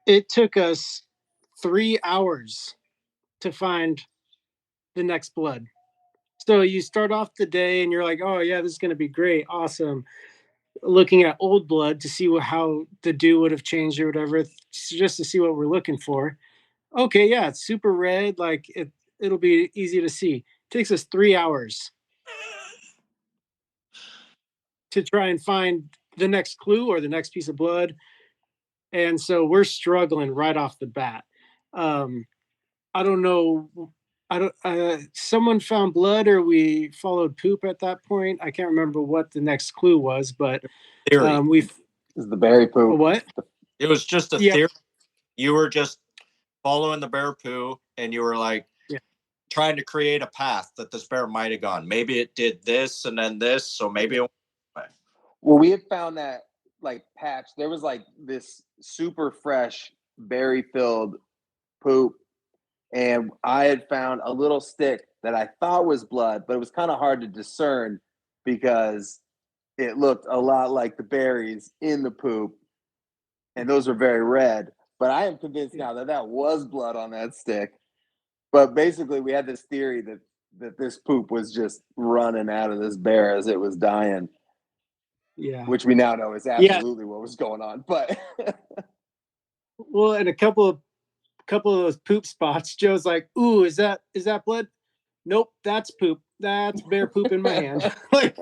it took us 3 hours to find the next blood. So you start off the day and you're like, oh yeah, this is going to be great. Awesome. Looking at old blood to see how the dew would have changed or whatever, just to see what we're looking for. Okay. Yeah. It's super red. Like it'll be easy to see. It takes us 3 hours to try and find the next clue or the next piece of blood. And so we're struggling right off the bat. I don't know. Someone found blood, or we followed poop at that point. I can't remember what the next clue was, but is the berry poop. What? It was just a theory. You were just following the bear poo, and you were like trying to create a path that this bear might have gone. Maybe it did this and then this, so maybe it went. Well, we had found that like patch. There was like this super fresh berry filled poop, and I had found a little stick that I thought was blood, but it was kind of hard to discern because it looked a lot like the berries in the poop, and those were very red. But I am convinced now that that was blood on that stick. But basically, we had this theory that this poop was just running out of this bear as it was dying. Yeah. Which we now know is absolutely what was going on. But well, and a couple of those poop spots, Joe's like, "Ooh, is that blood?" Nope, that's poop. That's bear poop in my hand. Like,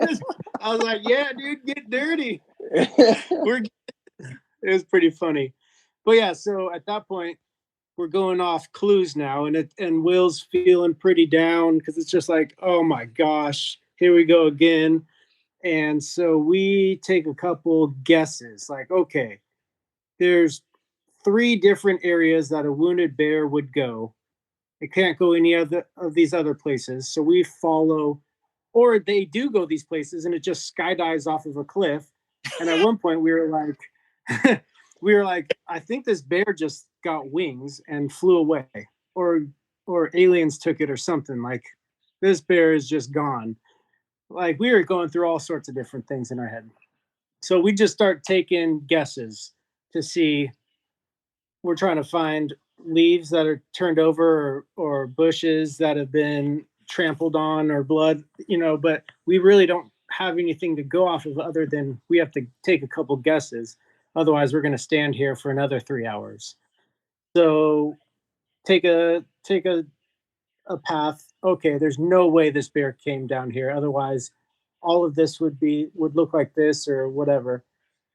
I was like, "Yeah, dude, get dirty." It was pretty funny, but yeah. So at that point, we're going off clues now, and Will's feeling pretty down because it's just like, "Oh my gosh, here we go again." And so we take a couple guesses, like, okay, there's 3 different areas that a wounded bear would go. It can't go any other of these other places. So we follow, or they do go these places and it just skydives off of a cliff. And at one point we were like, I think this bear just got wings and flew away, or aliens took it or something. Like, this bear is just gone. Like, we were going through all sorts of different things in our head. So we just start taking guesses to see. We're trying to find leaves that are turned over, or bushes that have been trampled on, or blood, but we really don't have anything to go off of other than we have to take a couple guesses. Otherwise, we're going to stand here for another 3 hours. So take a path. Okay, there's no way this bear came down here. Otherwise, all of this would look like this or whatever.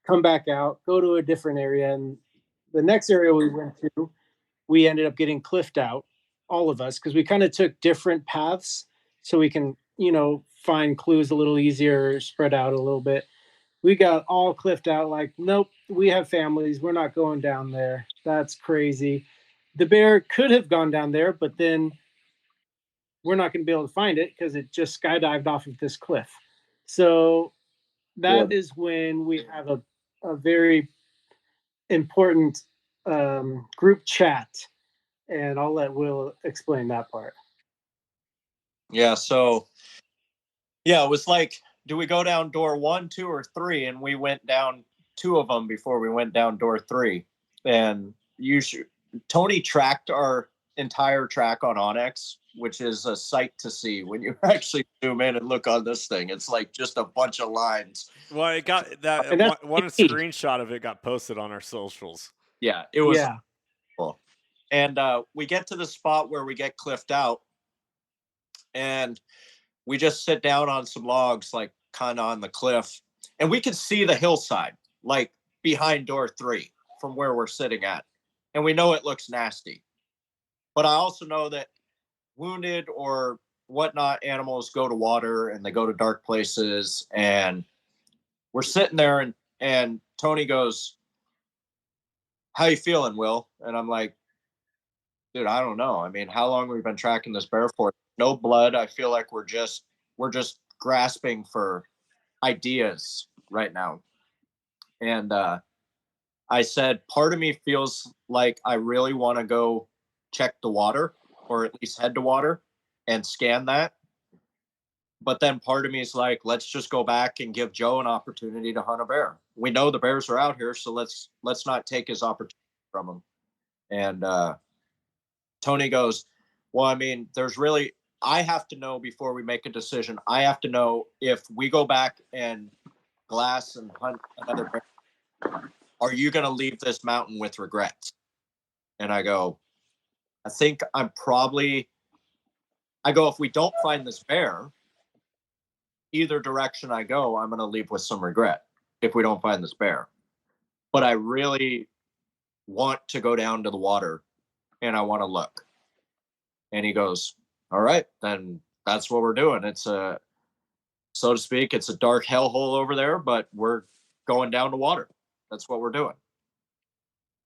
Come back out, go to a different area. And the next area we went to, we ended up getting cliffed out, all of us, because we kind of took different paths so we can, find clues a little easier, spread out a little bit. We got all cliffed out, like, nope, we have families. We're not going down there. That's crazy. The bear could have gone down there, but then we're not going to be able to find it because it just skydived off of this cliff. So that is when we have a very important group chat, and I'll let Will explain that part. Yeah, so it was like, do we go down door 1, 2, or 3? And we went down 2 of them before we went down door 3. And Tony tracked our entire track on Onyx, which is a sight to see when you actually zoom in and look on this thing. It's like just a bunch of lines. Well, it got that one screenshot of it got posted on our socials. Yeah, it was cool. And we get to the spot where we get cliffed out, and we just sit down on some logs, like kind of on the cliff, and we can see the hillside, like behind door 3 from where we're sitting at. And we know it looks nasty. But I also know that wounded or whatnot animals go to water and they go to dark places. And we're sitting there, and Tony goes, "How you feeling, Will?" And I'm like, "Dude, I don't know. I mean, how long have we been tracking this bear for? No blood. I feel like we're just grasping for ideas right now." And I said, part of me feels like I really want to go check the water, or at least head to water and scan that. But then part of me is like, let's just go back and give Joe an opportunity to hunt a bear. We know the bears are out here, so let's not take his opportunity from him. And Tony goes, "Well, I mean, I have to know before we make a decision. I have to know if we go back and glass and hunt another bear, are you going to leave this mountain with regrets?" And I go, I think if we don't find this bear, either direction I go, I'm going to leave with some regret if we don't find this bear. But I really want to go down to the water, and I want to look. And he goes, "All right, then that's what we're doing. It's so to speak, it's a dark hellhole over there, but we're going down to water. That's what we're doing."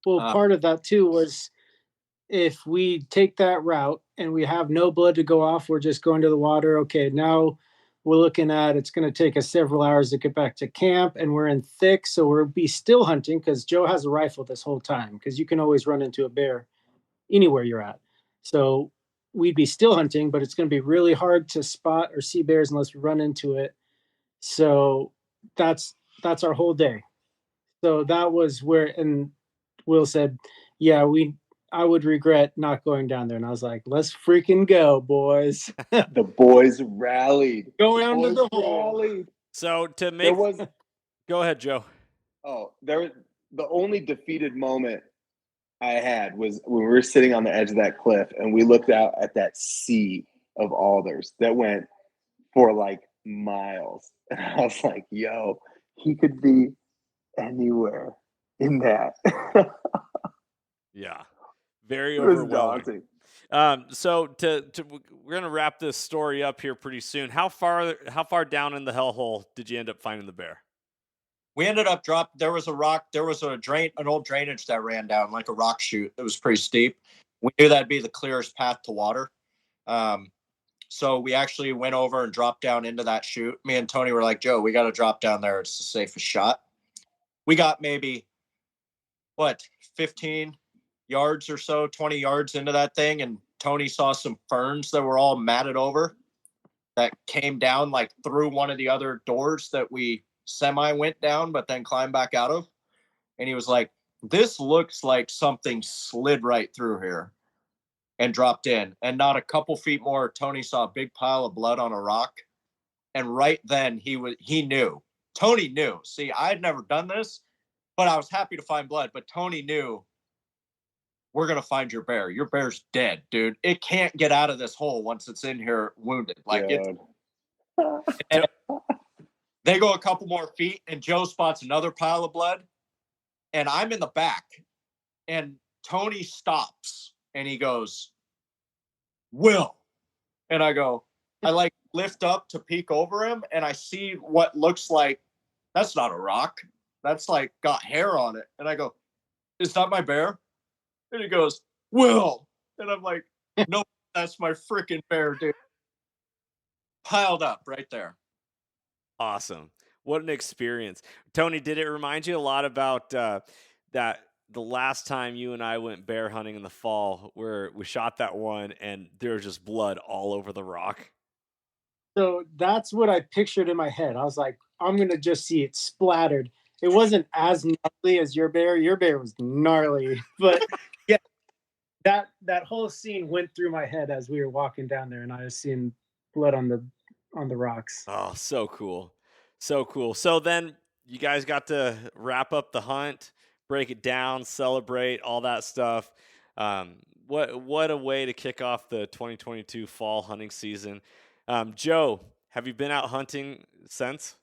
Well, part of that too was, if we take that route and we have no blood to go off, we're just going to the water. Okay, now we're looking at, it's going to take us several hours to get back to camp, and we're in thick, so we'll be still hunting because Joe has a rifle this whole time, because you can always run into a bear anywhere you're at. So we'd be still hunting, but it's going to be really hard to spot or see bears unless we run into it. So that's our whole day. So that was where, and Will said, yeah, I would regret not going down there. And I was like, let's freaking go, boys. The boys rallied. Go down to the hole. Rallied. So to make, go ahead, Joe. The only defeated moment I had was when we were sitting on the edge of that cliff and we looked out at that sea of alders that went for like miles. And I was like, yo, he could be anywhere in that. Yeah. Very overwhelming. So we're going to wrap this story up here pretty soon. How far down in the hellhole did you end up finding the bear? We ended up there was a rock, there was an old drainage that ran down, like a rock chute that was pretty steep. We knew that'd be the clearest path to water. So we actually went over and dropped down into that chute. Me and Tony were like, Joe, we got to drop down there. It's the safest shot. We got maybe 15 yards or so, 20 yards into that thing. And Tony saw some ferns that were all matted over that came down like through one of the other doors that we semi went down, but then climbed back out of. And he was like, this looks like something slid right through here and dropped in. And not a couple feet more, Tony saw a big pile of blood on a rock. And right then he knew. Tony knew. See, I had never done this, but I was happy to find blood. But Tony knew, we're going to find your bear. Your bear's dead, dude. It can't get out of this hole once it's in here wounded. Like they go a couple more feet and Joe spots another pile of blood. And I'm in the back. And Tony stops and he goes, Will. And I like lift up to peek over him. And I see what looks like, that's not a rock. That's like got hair on it. And I go, is that my bear? And he goes, Will. And I'm like, no, that's my freaking bear, dude. Piled up right there. Awesome. What an experience. Tony, did it remind you a lot about that the last time you and I went bear hunting in the fall where we shot that one and there was just blood all over the rock? So that's what I pictured in my head. I was like, I'm going to just see it splattered. It wasn't as gnarly as your bear. Your bear was gnarly. But yeah, that whole scene went through my head as we were walking down there and I was seeing blood on the rocks. Oh, so cool. So cool. So then you guys got to wrap up the hunt, break it down, celebrate, all that stuff. What a way to kick off the 2022 fall hunting season. Joe, have you been out hunting since?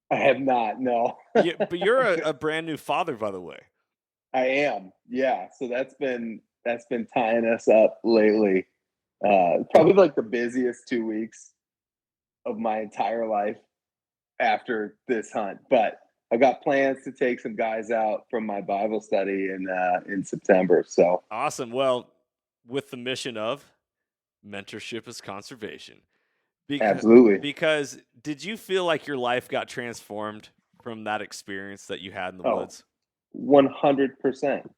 I have not, no. But you're a brand new father, by the way. I am, yeah. So that's been tying us up lately. Probably like the busiest 2 weeks of my entire life after this hunt. But I've got plans to take some guys out from my Bible study in September. So awesome. Well, with the mission of mentorship is conservation. Absolutely. Because did you feel like your life got transformed from that experience that you had in the woods? 100%.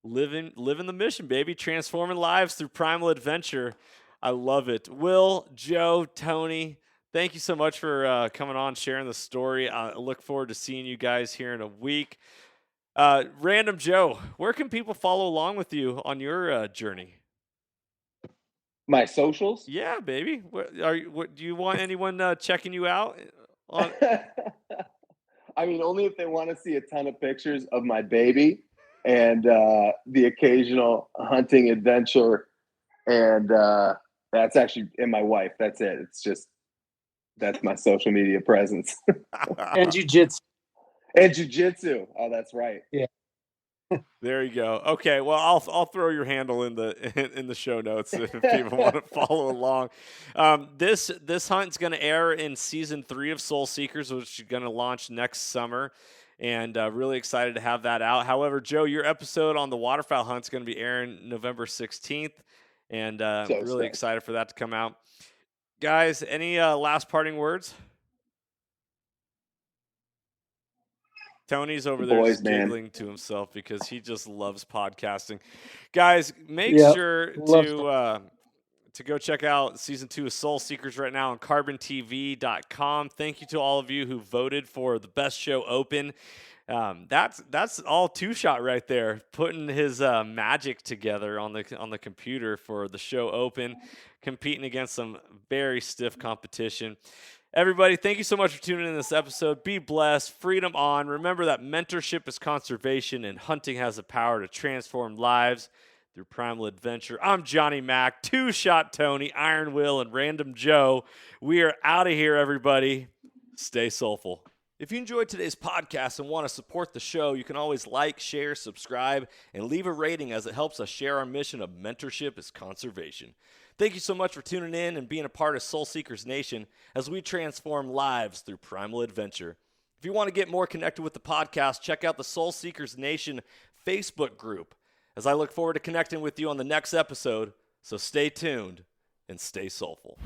Living the mission, baby. Transforming lives through primal adventure. I love it. Will, Joe, Tony, thank you so much for coming on, sharing the story. I look forward to seeing you guys here in a week. Random Joe, where can people follow along with you on your journey? My socials? Yeah, baby. Do you want anyone checking you out? I mean, only if they want to see a ton of pictures of my baby and the occasional hunting adventure. And that's actually, and my wife. That's it. It's just, that's my social media presence. And jiu-jitsu. Oh, that's right. Yeah. There you go. Okay, well, I'll throw your handle in the show notes if people want to follow along. This hunt's going to air in season 3 of Soul Seekers, which is going to launch next summer, and really excited to have that out. However, Joe, your episode on the waterfowl hunt's going to be airing November 16th, and really excited for that to come out. Guys, any last parting words? Tony's over there Boys, just man. giggling to himself because he just loves podcasting. Guys, make Yep. sure Love to go check out season 2 of Soul Seekers right now on Carbontv.com. Thank you to all of you who voted for the best show open. That's all Two-Shot right there, putting his magic together on the computer for the show open, competing against some very stiff competition. Everybody, thank you so much for tuning in this episode. Be blessed. Freedom on. Remember that mentorship is conservation and hunting has the power to transform lives through primal adventure. I'm Johnny Mac, Two-Shot Tony, Iron Will, and Random Joe. We are out of here, everybody. Stay soulful. If you enjoyed today's podcast and want to support the show, you can always like, share, subscribe, and leave a rating as it helps us share our mission of mentorship is conservation. Thank you so much for tuning in and being a part of Soul Seekers Nation as we transform lives through primal adventure. If you want to get more connected with the podcast, check out the Soul Seekers Nation Facebook group, as I look forward to connecting with you on the next episode. So stay tuned and stay soulful.